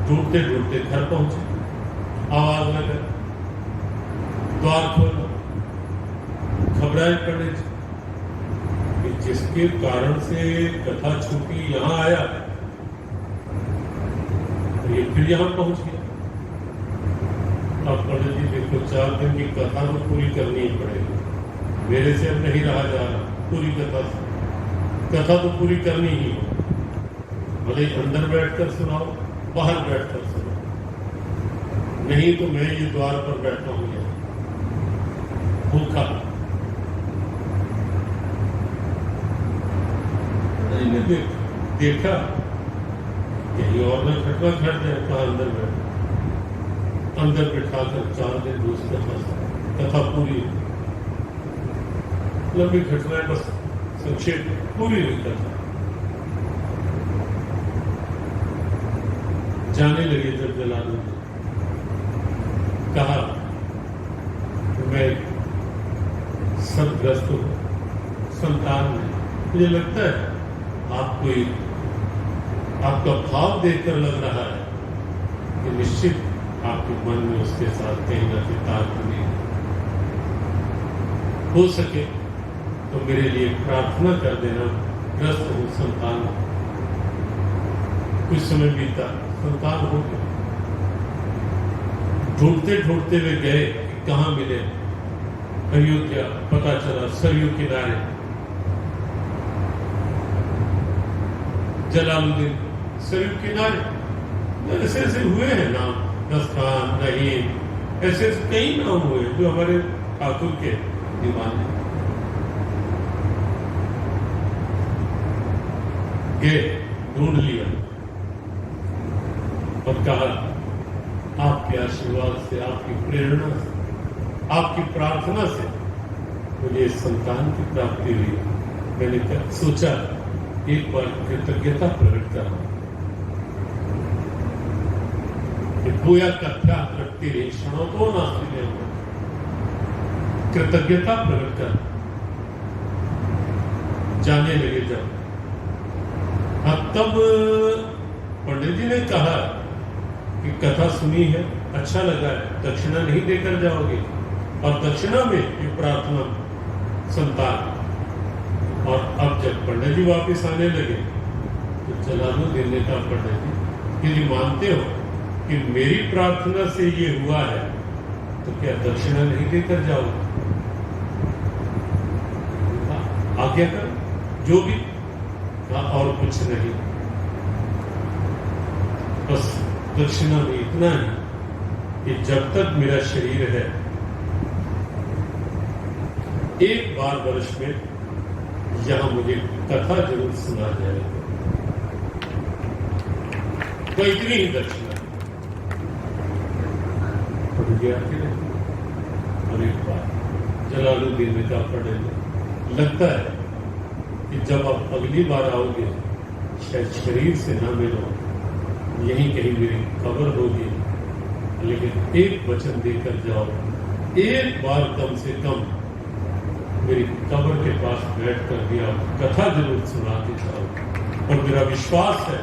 ढूंढते ढूंढते घर पहुंचे, आवाज लगा, द्वार खोला। घबराए पंडित जी, जिसके कारण से कथा छूटी यहां आया, ये फिर यहां पहुंच गया। अब पंडित जी देखो, 4 दिन की कथा तो पूरी करनी ही पड़ेगी, मेरे से अब नहीं रहा जा रहा। पूरी कथा तो पूरी करनी ही हो, भले अंदर बैठकर सुनाओ, बाहर बैठकर सुनाओ, नहीं तो मैं ये द्वार पर बैठा हूं भूखा। देखा कहीं और न घटना घट जाए, कहा अंदर बैठ। अंदर बिठाकर 4 दिन दूसरी कथा पूरी। लंबी घटनाएं बस संक्षेप पूरी हुई कथा। जाने लगे जब जलालुद्दीन, कहा मैं सदग्रस्त हूं, संतान नहीं। मुझे लगता है आपका भाव देखकर लग रहा है कि निश्चित आपके मन में उसके साथ कहीं ना कहीं ताल्लुक हो सके तो मेरे लिए प्रार्थना कर देना। ग्रस्त हूं, संतान। कुछ समय बीता, संतान हो गया। ढूंढते ढूंढते वे गए, कहां मिले? अयोध्या। पता चला सरयू किनारे जलालुद्दीन, सरयू किनारे। ऐसे ऐसे हुए हैं नाम, दस्तान, रहीम, ऐसे कई नाम हुए जो हमारे ठाकुर के दीवाने। गए, ढूंढ लिया, और कहा आपके आशीर्वाद से, आपकी प्रेरणा से, आपकी प्रार्थना से मुझे इस संतान की प्राप्ति हुई। मैंने सोचा एक बार कृतज्ञता प्रकट करा। भूया कथ्या रखती रही क्षणों को नास्ती में कृतज्ञता प्रकट कर जाने लगे। जब तब पंडित जी ने कहा कि कथा सुनी है, अच्छा लगा है, दक्षिणा नहीं देकर जाओगे। और दक्षिणा में ये प्रार्थना संतान। और अब जब पंडित जी वापिस आने लगे तो जलालुद्दीन ने कहा पंडित जी यदि मानते हो कि मेरी प्रार्थना से ये हुआ है तो क्या दक्षिणा नहीं देकर जाओगे? आज्ञा कर जो भी, और कुछ नहीं, बस दक्षिणा में इतना है कि जब तक मेरा शरीर है एक बार वर्ष में यहां मुझे कथा जरूर सुना जाएगा। तो इतनी ही दक्षिणा और एक बार जलालुद्दीन ने कहा पढ़े लगता है कि जब आप अगली बार आओगे शायद शरीर से ना मिलो, यहीं कहीं मेरी खबर होगी, लेकिन एक वचन देकर जाओ, एक बार कम से कम मेरी कब्र के पास बैठकर भी आप कथा जरूर सुना के जाओ। और मेरा विश्वास है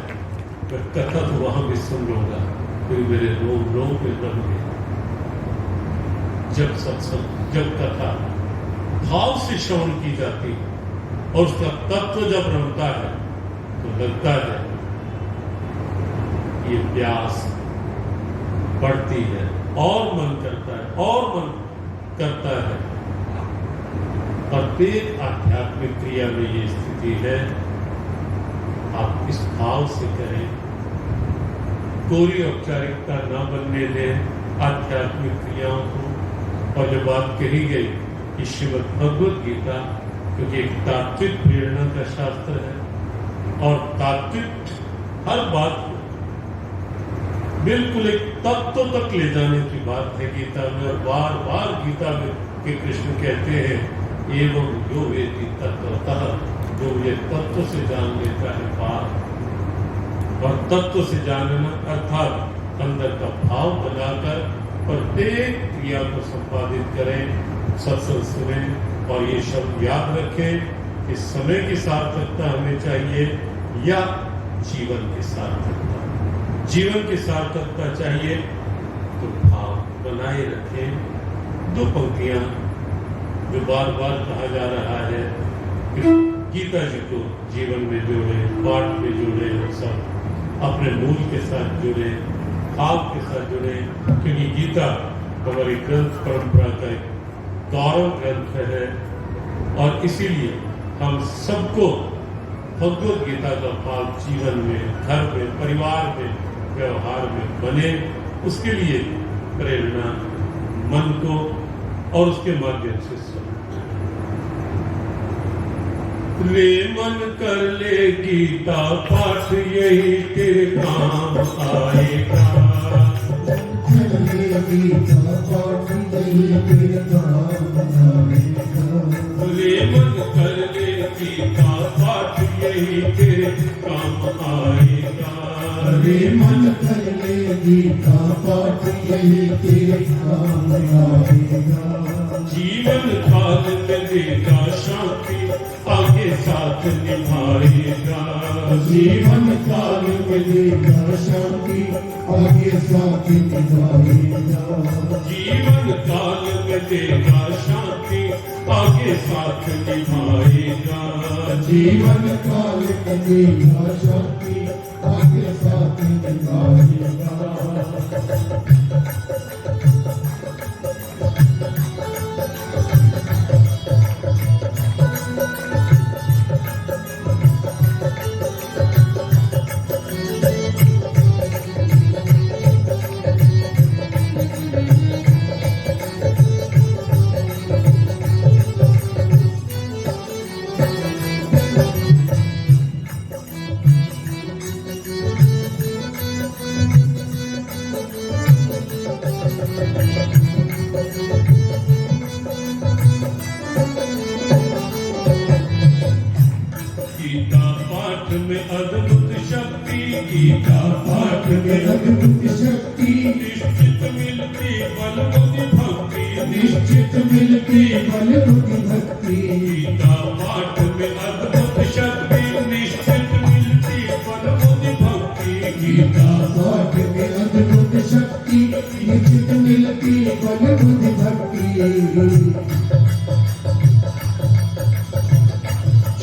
कि कथा तो वहां भी सुन लूंगा, फिर मेरे रोम रोम पे बन गए। जब सत्संग, जब कथा भाव से श्रवण की जाती है और उसका तत्व जब रमता है तो लगता है ये प्यास बढ़ती है और मन करता है और मन करता है। प्रत्येक आध्यात्मिक क्रिया में ये स्थिति है। आप इस भाव से करें, कोई औपचारिकता न बनने दें आध्यात्मिक क्रियाओं को। और जो बात कही गई कि श्रीमद् भगवद गीता, क्योंकि एक तात्विक प्रेरणा का शास्त्र है और तात्विक हर बात को बिल्कुल एक तत्व तक ले जाने की बात है गीता में। और बार बार गीता में के कृष्ण कहते हैं एवं जो वेदी तत्वतः, जो ये तत्व से जान लेता है पार। और तत्व से जानना अर्थात अंदर का भाव बनाकर प्रत्येक क्रिया को संपादित करें, सत्संग सुनें और ये शब्द याद रखें कि समय की सार्थकता हमें चाहिए या जीवन की सार्थकता। जीवन की सार्थकता चाहिए तो भाव बनाए रखें। दो पंक्तियां जो बार बार कहा जा रहा है कि गीता जी को जीवन में जोड़े, पाठ में जोड़े, सब अपने मूल के साथ जुड़े, आपके साथ जुड़े, क्योंकि गीता हमारी ग्रंथ परंपरा का एक गौरव ग्रंथ है। और इसीलिए हम सबको भगवद गीता का भाव जीवन में, घर में, परिवार में, व्यवहार में बने, उसके लिए प्रेरणा मन को और उसके माध्यम से रे मन कर ले गीता पाठ, यही तेरे काम आएगा। गीता पाठ यही तेरे काम आएगा। रे मन कर ले गीता पाठ, यही तेरे काम आएगा। रे मन कर ले गीता पाठ, यही तेरे काम आएगा। जीवन काल में देगा शांति, आगे साथ निभाएगा। जीवन काल में देगा शांति, आगे साथ निभाएगा। जीवन काल में देगा शांति, आगे साथ निभाएगा। जीवन काल में देगा शांति, आगे साथ निभाएगा। में अद्भुत शक्ति, गीता पाठ में अद्भुत शक्ति, निश्चित मिलती बल बुद्धि भक्ति, निश्चित मिलती बल बुद्धि भक्ति। गीता पाठ में अद्भुत शक्ति, निश्चित मिलती बल बुद्धि भक्ति, गीता पाठ में अद्भुत शक्ति, निश्चित मिलती बल बुद्धि भक्ति।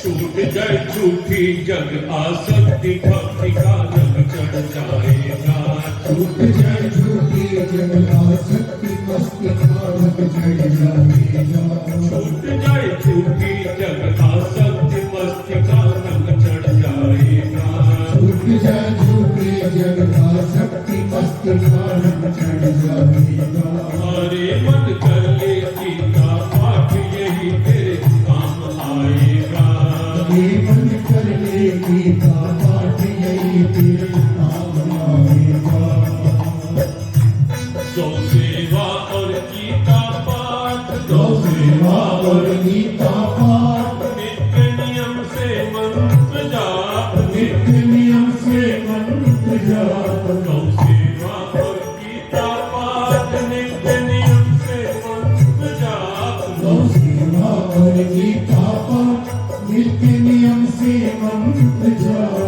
छूट जाए झूठी जग आसक्ति, भक्ति का रंग चढ़ जाएगा। छूट जाए झूठी जग आसक्ति, मस्ती का रंग चढ़ जाएगा। छूट जाए झूठी जग आसक्ति, मस्ती का रंग चढ़ जाएगा। छूट जाए झूठी जग आसक्ति, मस्ती का रंग चढ़ जाएगा। हरे मन कर ले गीता पाठ, यही तेरे काम आएगा। ये मन कर ले गीता पाठ, यही तेरे काम आएगा। गौ सेवा और गीता पाठ, गौ सेवा और गीता पाठ, नित्य नियम से मंत्र जाप, नित्य नियम से मंत्र जाप। गौ सेवा और गीता पाठ, नित्य नियम से मंत्र जाप। गौ सेवा और गीता पाठ, नित्य नियम से मंत्र जाप।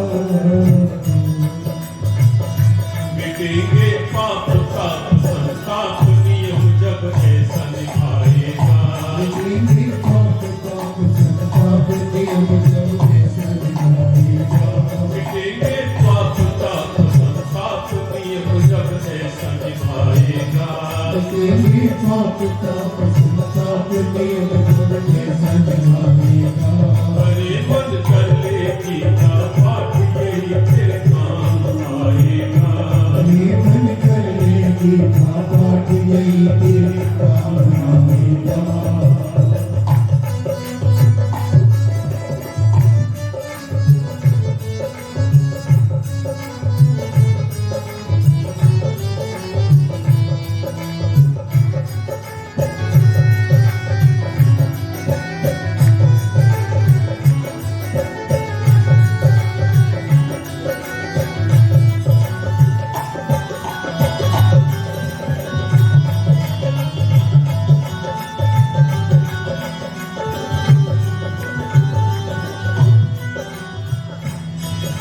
मिटेंगे पाप ताप संताप, नियम जब ऐसा निभाएगा। मिटेंगे पाप ताप संताप, नियम जब ऐसा निभाएगा। मिटेंगे पाप ताप संताप, नियम जब ऐसा निभाएगा। मिटेंगे पाप ताप संताप, नियम जब ऐसा निभाएगा। हरे मन कर ले गीता पाठ, यही तेरे काम आएगा। हरे मन कर ले गीता पाठ, यही तेरे काम आएगा।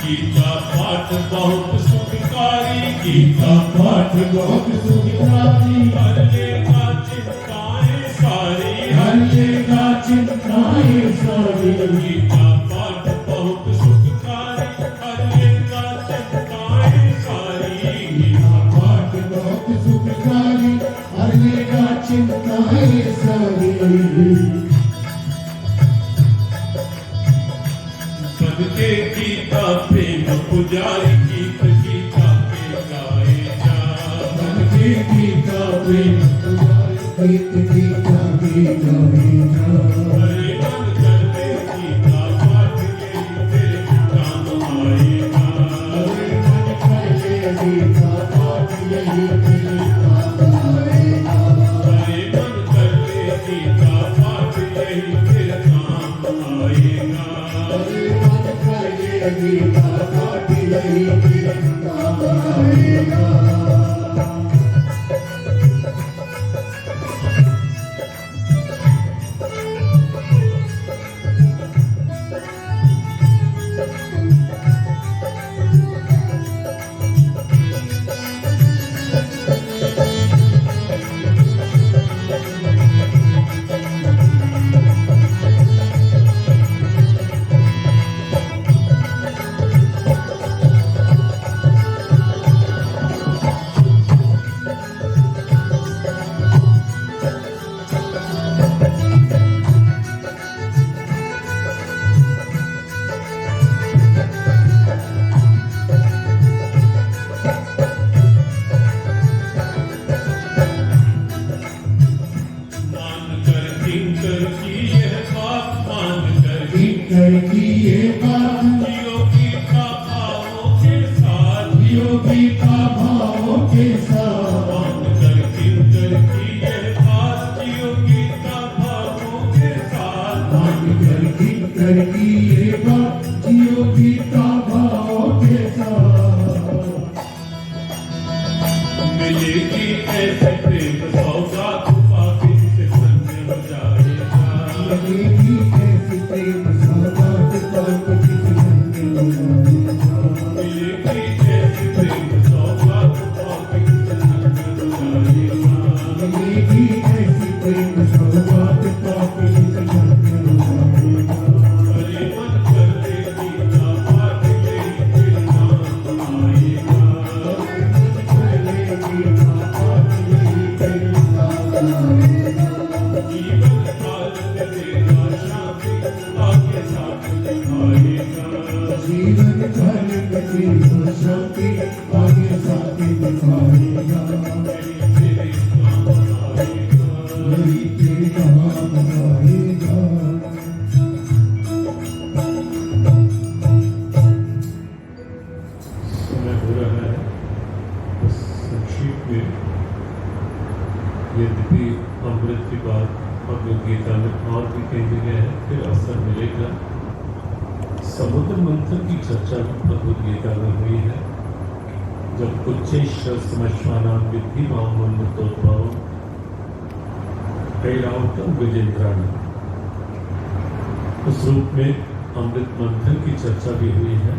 गीता पाठ बहुत सुखकारी, गीता पाठ बहुत सुखकारी, हर लेगा चिंताएं सारी, हर लेगा चिंताएं सारी। गीता पाठ बहुत सुखकारी, हर लेगा चिंताएं सारी। गीता पाठ बहुत सुखकारी, हर लेगा चिंताएं सारी। पद के गीता प्रेम पुजारी, गीत गीता के गाए जा। मन के गीता प्रेम पुजारी, गीत गीता के गाए जा। हरे मन कर ले गीता पाठ, यही तेरे काम आएगा। हरे मन कर ले गीता पाठ, यही तेरे काम आएगा। हरे मन कर ले गीता पाठ, यही तेरे काम आएगा। हरे मन कर ले गीता पाठ, यही तेरे काम आएगा। कर की ये बात योगी का भावों के साथ योगी का भावों के साथ मान कर कीर्तन की ये बात योगी का भावों के साथ मान कर की ये बात योगी का जीवन काल में तेरा शांति आगे साथ दिखाएगा। जीवन काल में तेरा शांति आगे साथ दिखाएगा। तेरे नाम आएगा। मेरी तेरे नाम आएगा। समय हो रहा है, बस संक्षिप्त में, यद्यपि अमृत की बात भगवद गीता में और भी कई जगह है, फिर अवसर मिलेगा। समुद्र मंथन की चर्चा भी भगवद गीता में हुई है, जब उच्चैश्वर समश्वानां विद्धि मामोन्नतोद्भवम् ऐरावतम गजेंद्राणि, उस रूप में अमृत मंथन की चर्चा भी हुई है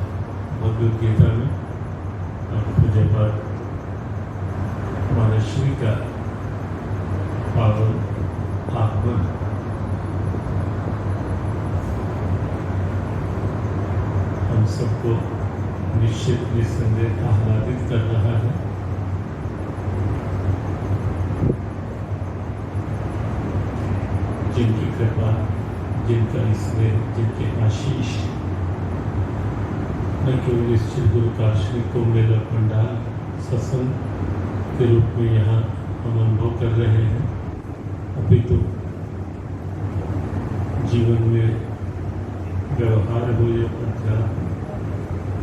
भगवद गीता में। पूज्य पाद महर्षि का पावन आगमन हम सबको निश्चित निस्संदेह आह्लादित कर रहा है। जिनकी कृपा, जिनका स्नेह, जिनके आशीष न केवल इस श्री गुरु काशी को मेला पंडाल सत्संग के रूप में यहाँ हम अनुभव कर रहे हैं, अभी तो जीवन में व्यवहार हो या अध्यात्म,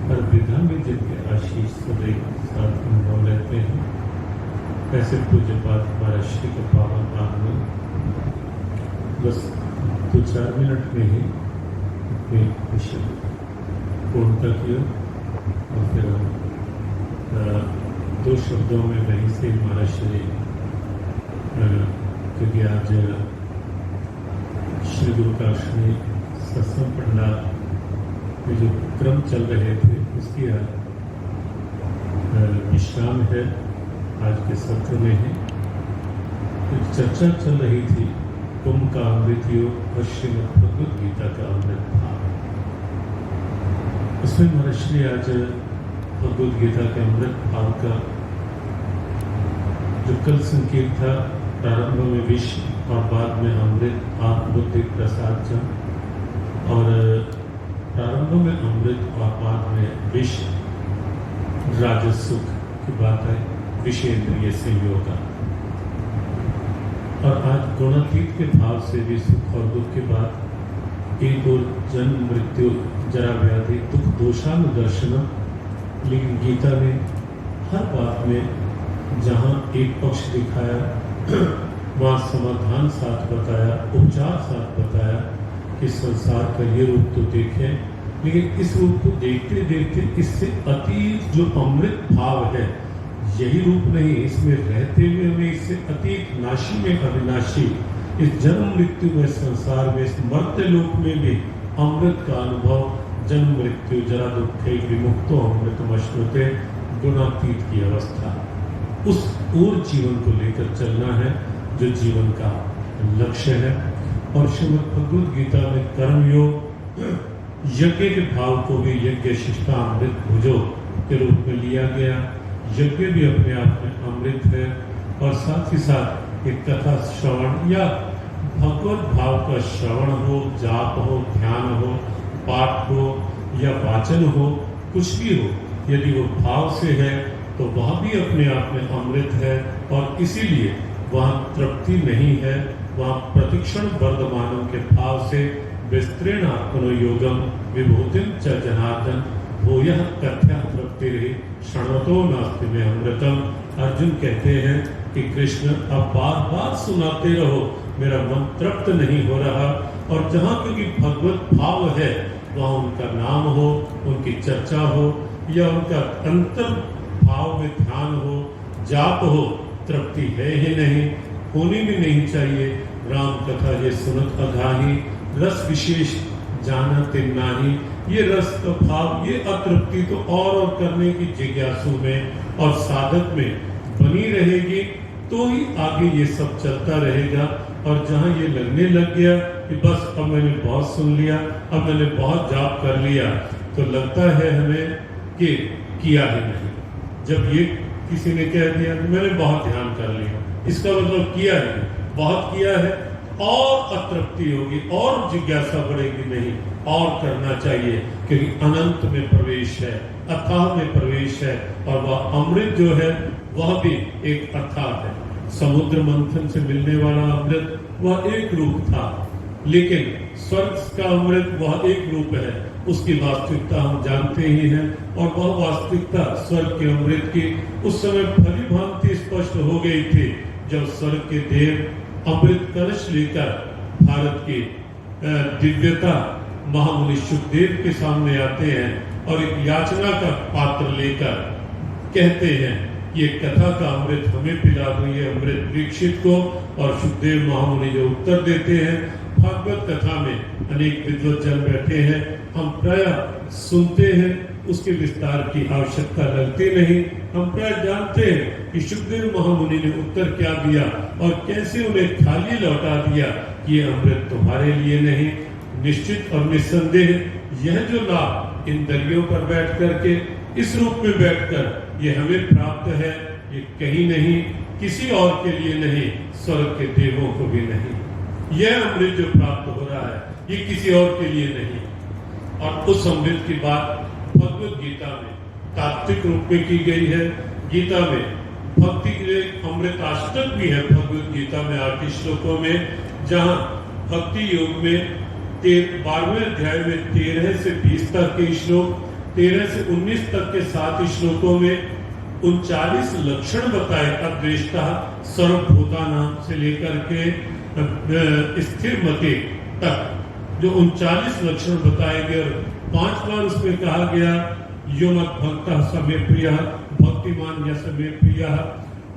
हर विधा में जिनके आशीष सदैव साथ अनुभव रहते हैं, ऐसे पूज्यपाद हमारा श्री का पावन आगमन बस 2-4 मिनट में ही अपने विषय पूर्णता किया। और फिर 2 शब्दों में वहीं से हमारा श्री, क्योंकि आज श्री गुरु काशी सत्संग पंडाल में जो क्रम चल रहे थे उसकी विश्राम है आज के सत्र में है। एक चर्चा चल रही थी कुंभ का अमृत योग और श्रीमद् भगवद गीता का अमृत भाव। उसमें महर्षि आज भगवद गीता के अमृत भाव का जो कल संकेत था, प्रारंभ में विष और बाद में अमृत, आत्मबुद्धि प्रसाद जन, और प्रारंभ में अमृत और बाद में विष, राजसुख की बात है, विषेंद्रिय संयोग। और आज गुणातीत के भाव से भी सुख और दुख के बाद एक और जन्म मृत्यु जरा व्याधि दुख दोषानुदर्शन, लेकिन गीता ने हर बात में जहाँ एक पक्ष दिखाया वहाँ समाधान साथ बताया, उपचार साथ बताया कि संसार का ये रूप तो देखें, लेकिन इस रूप को देखते देखते इससे अतीत जो अमृत भाव है यही रूप नहीं, इसमें रहते हुए हमें इससे अतीत नाशी में अविनाशी, इस जन्म मृत्यु में संसार में, इस मर्त्य लोक में भी अमृत का अनुभव, जन्म मृत्यु जरा दुखे विमुक्तो अमृतमश्नुते, गुणातीत की अवस्था, उस और जीवन को लेकर चलना है जो जीवन का लक्ष्य है। और श्रीमद् भगवद गीता में कर्मयोग, यज्ञ के भाव को भी यज्ञ शिष्टामृत भुजो के रूप में लिया गया। यज्ञ भी अपने आप में अमृत है, और साथ ही साथ एक कथा श्रवण या भगवत भाव का श्रवण हो, जाप हो, ध्यान हो, पाठ हो या वाचन हो, कुछ भी हो, यदि वो भाव से है तो वह भी अपने आप में अमृत है। और इसीलिए वहाँ तृप्ति नहीं है, वहाँ प्रतिक्षण वर्धमानों के भाव से विस्तृण आत्मनो योगम विभूतिम च जनार्दन वो यह कथ्या तृप्ति रही क्षणतो नास्ति में अमृतम। अर्जुन कहते हैं कि कृष्ण अब बार बार सुनाते रहो, मेरा मन तृप्त नहीं हो रहा। और जहाँ क्योंकि भगवत भाव है वहाँ उनका नाम हो, उनकी चर्चा हो या उनका अंतर भाव में ध्यान हो, जाप हो, तृप्ति है ही नहीं, होनी भी नहीं चाहिए। राम कथा ये सुनत अघाही, रस विशेष जानत नाही, ये रस का भाव, ये अतृप्ति तो और करने की जिज्ञासु में और साधक में बनी रहेगी, तो ही आगे ये सब चलता रहेगा। और जहाँ ये लगने लग गया कि बस अब मैंने बहुत सुन लिया, अब मैंने बहुत जाप कर लिया, तो लगता है हमें कि किया ही नहीं। जब ये किसी ने कह दिया कि मैंने बहुत ध्यान कर लिया, इसका मतलब किया है, बहुत किया है, और अतृप्ति होगी और जिज्ञासा बढ़ेगी, नहीं और करना चाहिए, क्योंकि अनंत में प्रवेश है, अथाह में प्रवेश है, और वह अमृत जो है वह भी एक अथाह है। समुद्र मंथन से मिलने वाला अमृत वह एक रूप था, लेकिन स्वर्ग का अमृत वह एक रूप है, उसकी वास्तविकता हम जानते ही हैं, और वह वास्तविकता स्वर्ग के अमृत की उस समय भली भांति स्पष्ट हो गई थी जब स्वर्ग के देव अमृत कलश लेकर भारत की दिव्यता महामुनि सुखदेव के सामने आते हैं और एक याचना का पात्र लेकर कहते हैं, ये कथा का अमृत हमें पिला दो, ये अमृत दीक्षित को। और सुखदेव महामुनि जो उत्तर देते हैं, भागवत कथा में अनेक विद्वज्जन बैठे हैं, हम प्राय सुनते हैं, उसके विस्तार की आवश्यकता लगती नहीं। हम प्राय जानते हैं कि सुखदेव महामुनि ने उत्तर क्या दिया और कैसे उन्हें खाली लौटा दिया कि ये अमृत तुम्हारे लिए नहीं। निश्चित और निस्संदेह यह जो लाभ इन दरियों पर बैठ करके, इस रूप में बैठकर ये हमें प्राप्त है, ये कहीं नहीं, किसी और के लिए नहीं, स्वर्ग के देवों को भी नहीं। यह अमृत जो प्राप्त हो रहा है ये किसी और के लिए नहीं। और उस अमृत की बात भगवत गीता में तात्विक रूप में की गई है। गीता में भक्ति के लिए अमृताष्टक भी है भगवत गीता में 8 श्लोकों में, जहाँ भक्ति योग में 12वें अध्याय में 13 से 20 तक के श्लोक, 13 से 19 तक के 7 श्लोकों में 39 लक्षण बताए अद्वेष्टा सर्वभूतानां से लेकर के स्थिर मते तक, जो 39 लक्षण बताए गए। और 5 बार उसमें कहा गया यो मत भक्तः स मे प्रियः भक्तिमान यस मे प्रियः।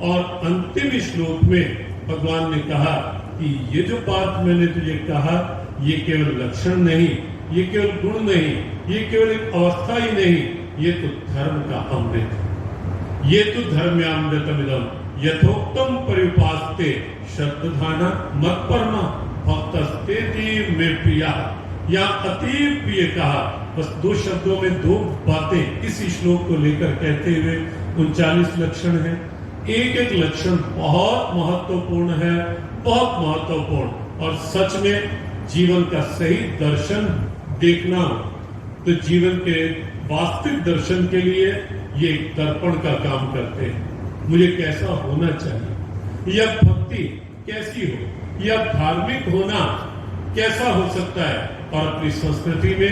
और अंतिम श्लोक में भगवान ने कहा कि ये जो बात मैंने तुझे कहा, ये केवल लक्षण नहीं, ये केवल गुण नहीं, ये केवल एक अवस्था ही नहीं, ये तो धर्म का अमृत है। ये तो धर्म्यामृतमिदं यथोक्तम परिपास्ते श्रद्धाना मत परमा भक्तस्तेति मे प्रिया। या अतीव प्रिय कहा, बस 2 शब्दों में 2 बातें इस श्लोक को लेकर कहते हुए 39 लक्षण हैं। एक एक लक्षण बहुत महत्वपूर्ण है, बहुत महत्वपूर्ण। और सच में जीवन का सही दर्शन देखना हो तो जीवन के वास्तविक दर्शन के लिए ये एक दर्पण का काम करते हैं। मुझे कैसा होना चाहिए, यह भक्ति कैसी हो, यह धार्मिक होना कैसा हो सकता है। और अपनी संस्कृति में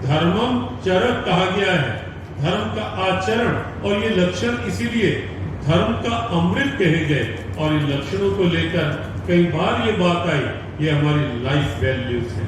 धर्मम चरण कहा गया है, धर्म का आचरण, और ये लक्षण इसीलिए धर्म का अमृत कहे गए। और इन लक्षणों को लेकर कई बार ये बात आई, ये हमारी लाइफ वैल्यूज है,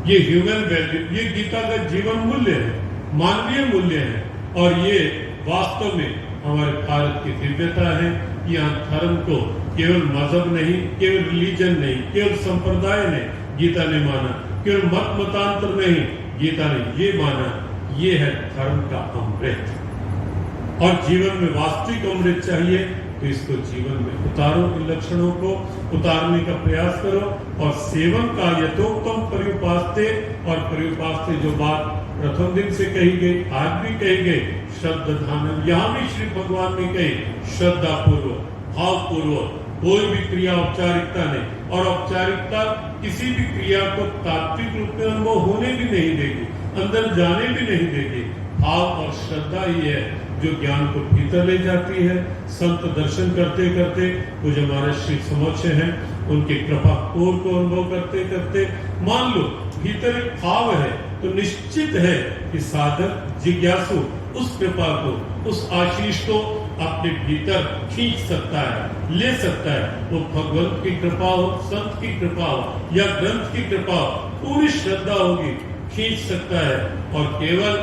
ये ह्यूमन वैल्यू, ये गीता का जीवन मूल्य है, मानवीय मूल्य है। और ये वास्तव में हमारे भारत की दिव्यता है। यहाँ धर्म को केवल मजहब नहीं, केवल रिलीजन नहीं, केवल संप्रदाय नहीं, गीता ने माना, केवल मत मतांतर नहीं, गीता ने ये माना, ये है धर्म का अमृत। और जीवन में वास्तविक अमृत चाहिए तो इसको जीवन में उतारो, इन लक्षणों को उतारने का प्रयास करो। और सेवन का यथोक्तम पर्युपास्ते, और पर्युपास्ते जो बात प्रथम दिन से कही गई, आज भी कही गई, श्रद्धानम, यहाँ भी श्री भगवान ने कही, श्रद्धा पूर्वक, भाव पूर्वक, कोई भी क्रिया औपचारिकता नहीं। और औपचारिकता किसी भी क्रिया को तात्विक रूप में अनुभव होने भी नहीं देगी, अंदर जाने भी नहीं देगी। भाव और श्रद्धा ही है जो ज्ञान को भीतर ले जाती है। संत दर्शन करते करते कुछ हमारे श्री समक्ष हैं, उनकी कृपा कोर को अनुभव करते करते मान लो भीतर एक भाव है, तो निश्चित है कि साधक जिज्ञासु उस कृपा को, उस आशीष को अपने भीतर खींच सकता है, ले सकता है। वो भगवंत की कृपा हो, संत की कृपा हो या ग्रंथ की कृपा हो, पूरी श्रद्धा होगी, खींच सकता है। और केवल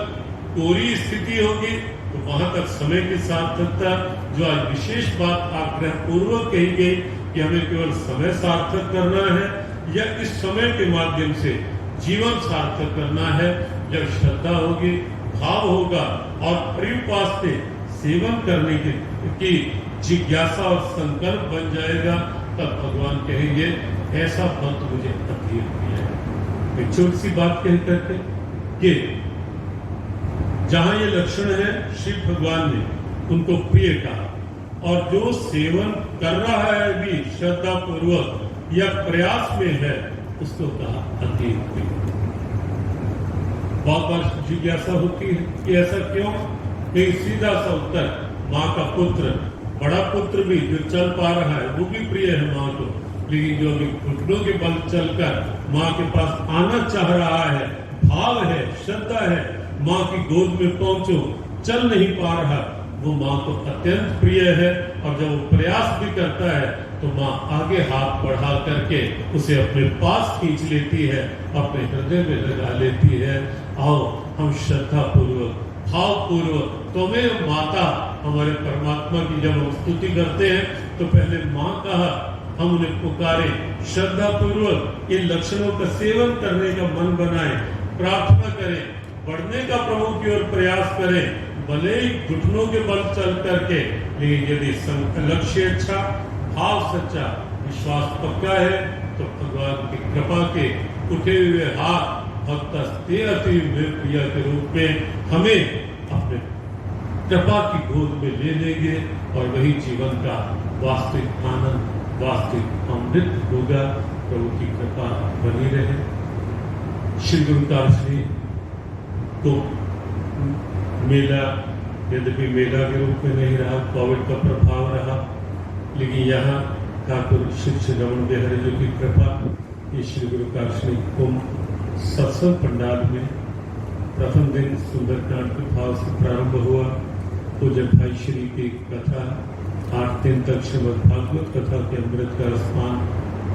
पूरी स्थिति होगी तो वहां तक समय की सार्थकता, जो आज विशेष बात आग्रह पूर्वक कही गई कि हमें केवल समय सार्थक करना है या इस समय के माध्यम से जीवन सार्थक करना है। जब श्रद्धा होगी, भाव होगा और परिपास्ते सेवन करने की जिज्ञासा और संकल्प बन जाएगा, तब भगवान कहेंगे ऐसा भक्त मुझे अधीर किया है। एक छोटी सी बात कह करके कि जहां ये लक्षण है, शिव भगवान ने उनको प्रिय कहा, और जो सेवन कर रहा है भी श्रद्धा पूर्वक, या प्रयास में है, उसको कहा अति प्रिय। बहुत बार जिज्ञासा होती है कि ऐसा क्यों? एक सीधा सा उत्तर, माँ का पुत्र, बड़ा पुत्र भी जो चल पा रहा है वो भी प्रिय है माँ को, लेकिन जो अभी घुटनों के बल चलकर माँ के पास आना चाह रहा है, भाव है, श्रद्धा है, माँ की गोद में पहुंचो, चल नहीं पा रहा, वो माँ को अत्यंत प्रिय है। और जब वो प्रयास भी करता है तो माँ आगे हाथ बढ़ा करके उसे अपने पास खींच लेती है, अपने हृदय में लगा लेती है। आओ हम श्रद्धा पूर्वक, भाव पूर्वक, तुम्हें माता, हमारे परमात्मा की जब हम स्तुति करते हैं तो पहले माँ कहा, हम उन्हें पुकारे, श्रद्धा पूर्वक इन लक्षणों का सेवन करने का मन बनाए, प्रार्थना करें, बढ़ने का प्रभु की ओर प्रयास करें, भले ही घुटनों के बल चल करके, लेकिन यदि लक्ष्य अच्छा, भाव सच्चा, विश्वास पक्का है तो भगवान की कृपा के उठे हुए हाथ भक्तस्ते अति प्रिया के रूप में हमें अपने कृपा की गोद में ले लेंगे और वही जीवन का वास्तविक आनंद, वास्तविक अमृत होगा। प्रभु की कृपा बनी रहे। श्री गुरु काशी को मेला, यद्यपि मेला के रूप में नहीं रहा, कोविड का प्रभाव रहा, लेकिन यहाँ ठाकुर श्री रमन बिहारी जी की कृपा, ये श्री गुरु काशी कुंभ सत्संग पंडाल में प्रथम दिन सुंदरकांड के भाव से प्रारंभ हुआ। पूज्य भाई श्री की कथा 8 दिन तक श्रीमद् भागवत कथा के अमृत का स्नान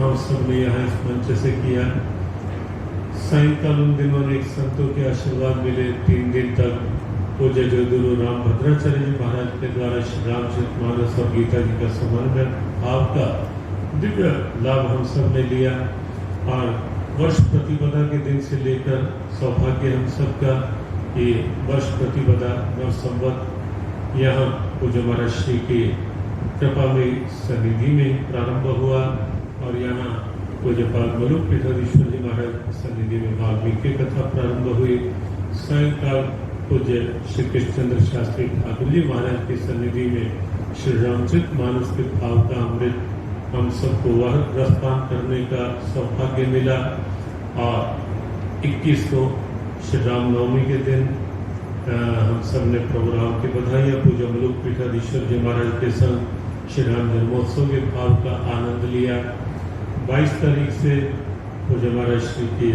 हम सब ने यहाँ इस मंच से किया। सायंकाल उन दिनों एक संतों के आशीर्वाद मिले। 3 दिन तक पूज्य जगदगुरु राम भद्राचार्य जी महाराज के द्वारा श्री रामचरितमानस और गीता जी का समन्वय भाव का दिव्य लाभ हम सब ने लिया। और वर्ष प्रतिपदा के दिन से लेकर सौभाग्य हम सबका ये वर्ष प्रतिपदा नव संवत यहाँ पूज्य महाराज श्री की कृपा में सन्निधि में प्रारंभ हुआ। और यहाँ पूज्यपाल मलुक पीठाधीश्वर जी महाराज सन्निधि में वाल्मीकि कथा प्रारंभ हुई। सायंकाल पूज्य श्री कृष्णचंद्र शास्त्री ठाकुर जी महाराज की सन्निधि में श्री रामचरितमानस के भाव का अमृत हम सबको वह रसपान करने का सौभाग्य मिला। और 21 को श्री रामनवमी के दिन हम सब ने प्रभु राम की बधाइयाँ पूज्य मलुक पीठाधीश्वर जी महाराज के संग श्री राम जन्मोत्सव के भाव का आनंद लिया। 22 तारीख से पूज्य महाराज श्री की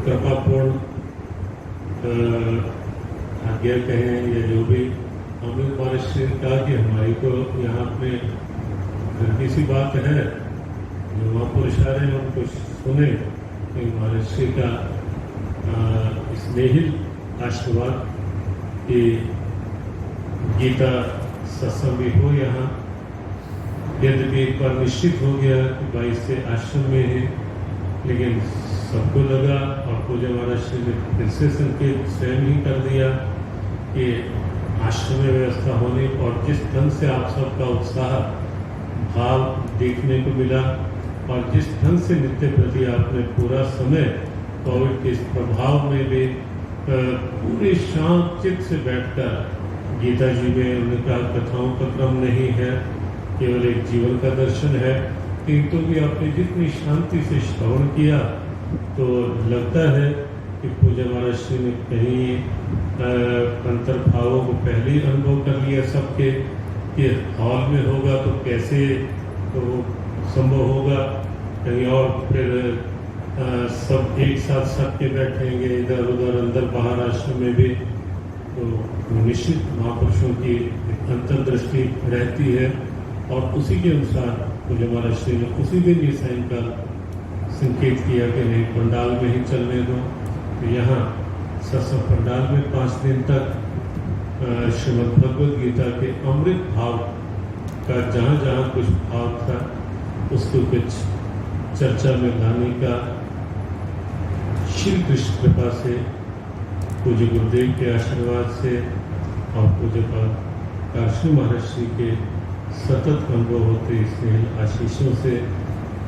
कृपापूर्ण आज्ञा कहें या जो भी, हमें महाराज श्री ने कहा कि हमारी तो यहाँ पे घर की सी बात है, जो महापुरुष आ रहे हैं उनको सुने। महाराज श्री का स्नेहिल आशीर्वाद कि गीता सत्संग भी हो यहाँ। यद्यपि एक बार निश्चित हो गया कि 22 से आश्रम में है, लेकिन सबको लगा और पूज्य महाराज श्री ने फिर से संकेत स्वयं ही कर दिया कि आश्रम में व्यवस्था होने और जिस ढंग से आप सबका उत्साह भाव देखने को मिला और जिस ढंग से नित्य प्रति आपने पूरा समय कोविड के इस प्रभाव में भी पूरे शांत चित्त से बैठकर गीता जी में उनका कथाओं का क्रम नहीं है, केवल एक जीवन का दर्शन है, किंतु भी आपने जितनी शांति से श्रवण किया तो लगता है कि पूज्य महाराज श्री ने कहीं अंतर्भावों को पहले ही अनुभव कर लिया सबके, कि हॉल में होगा तो कैसे तो संभव होगा, कहीं और फिर सब एक साथ सबके बैठेंगे इधर उधर अंदर बाहर आश्रम में भी, तो निश्चित महापुरुषों की अंतर्दृष्टि रहती है। और उसी के अनुसार पूज्य महाराज श्री ने उसी दिन ये सायंकाल संकेत किया कि नहीं पंडाल में ही चलने दो। तो यहाँ सत्संग पंडाल में 5 दिन तक श्रीमद् भगवद गीता के अमृत भाव का जहाँ जहाँ कुछ भाव था उसको कुछ चर्चा में लाने का श्री कृष्ण कृपा से, पूज्य गुरुदेव के आशीर्वाद से और पूज्य काशी महाराज श्री के सतत अनुभव होते स्नेह आशीषों से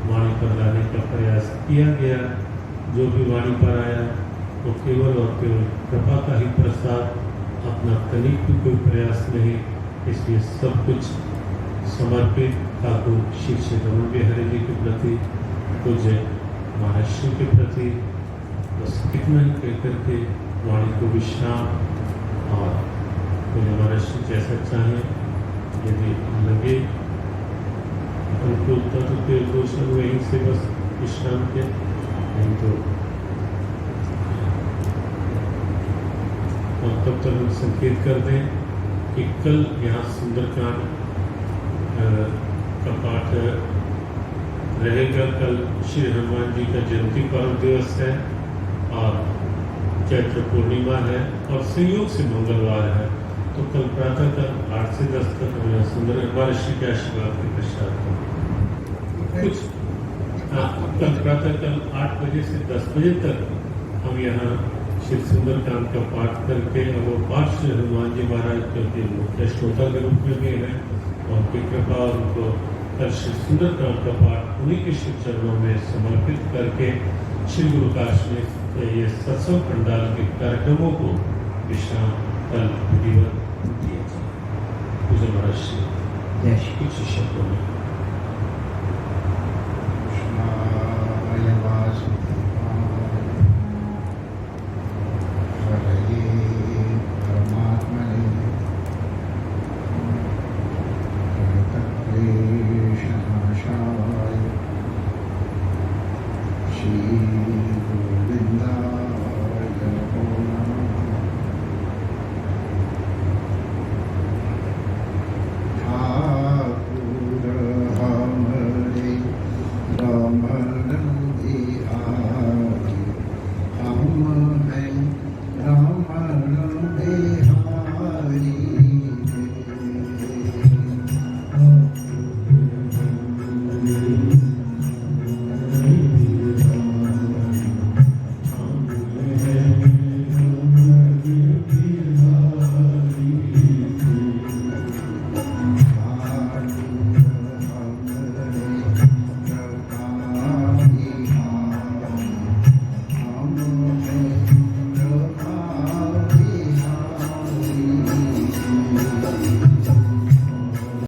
वाणी पर लाने का प्रयास किया गया। जो भी वाणी पर आया वो केवल और केवल कृपा का ही प्रसाद, अपना तनिक भी कोई प्रयास नहीं, इसलिए सब कुछ समर्पित ठाकुर श्री श्री रमन बिहारी जी के प्रति, पूज्य महर्षि के प्रति बस कितना ही कह करके वाणी को विश्राम और पूज्य महर्षि जैसा चाहें, यदि लगे अनुकूलता तो फिर दूसरे वहीं से बस विश्राम के, नहीं तो और तब तक हम संकेत कर दें कि कल यहाँ सुंदरकांड का पाठ रहेगा। कल श्री हनुमान जी का जयंती पर्व दिवस है और चैत्र पूर्णिमा है और संयोग से मंगलवार है, तो कल प्रातः कल 8 से 10 तक हम सुंदर महर्षि के आशीर्वाद के पश्चात कुछ कल प्रातः कल 8 बजे से 10 बजे तक हम यहाँ श्री सुंदरकांड का पाठ करके, और वो पाठ श्री हनुमान जी महाराज क्योंकि मुख्य श्रोता के रूप में भी है और उनकी कृपा और उनको कल श्री सुंदरकांड का पाठ उन्हीं के श्री चरणों में समर्पित करके श्री गुरु काश में ये सत्संग पंडाल के कार्यक्रमों को विश्राम कल विधिवत दिया जाए। पूज्य महर्षि कुछ शब्दों में श्री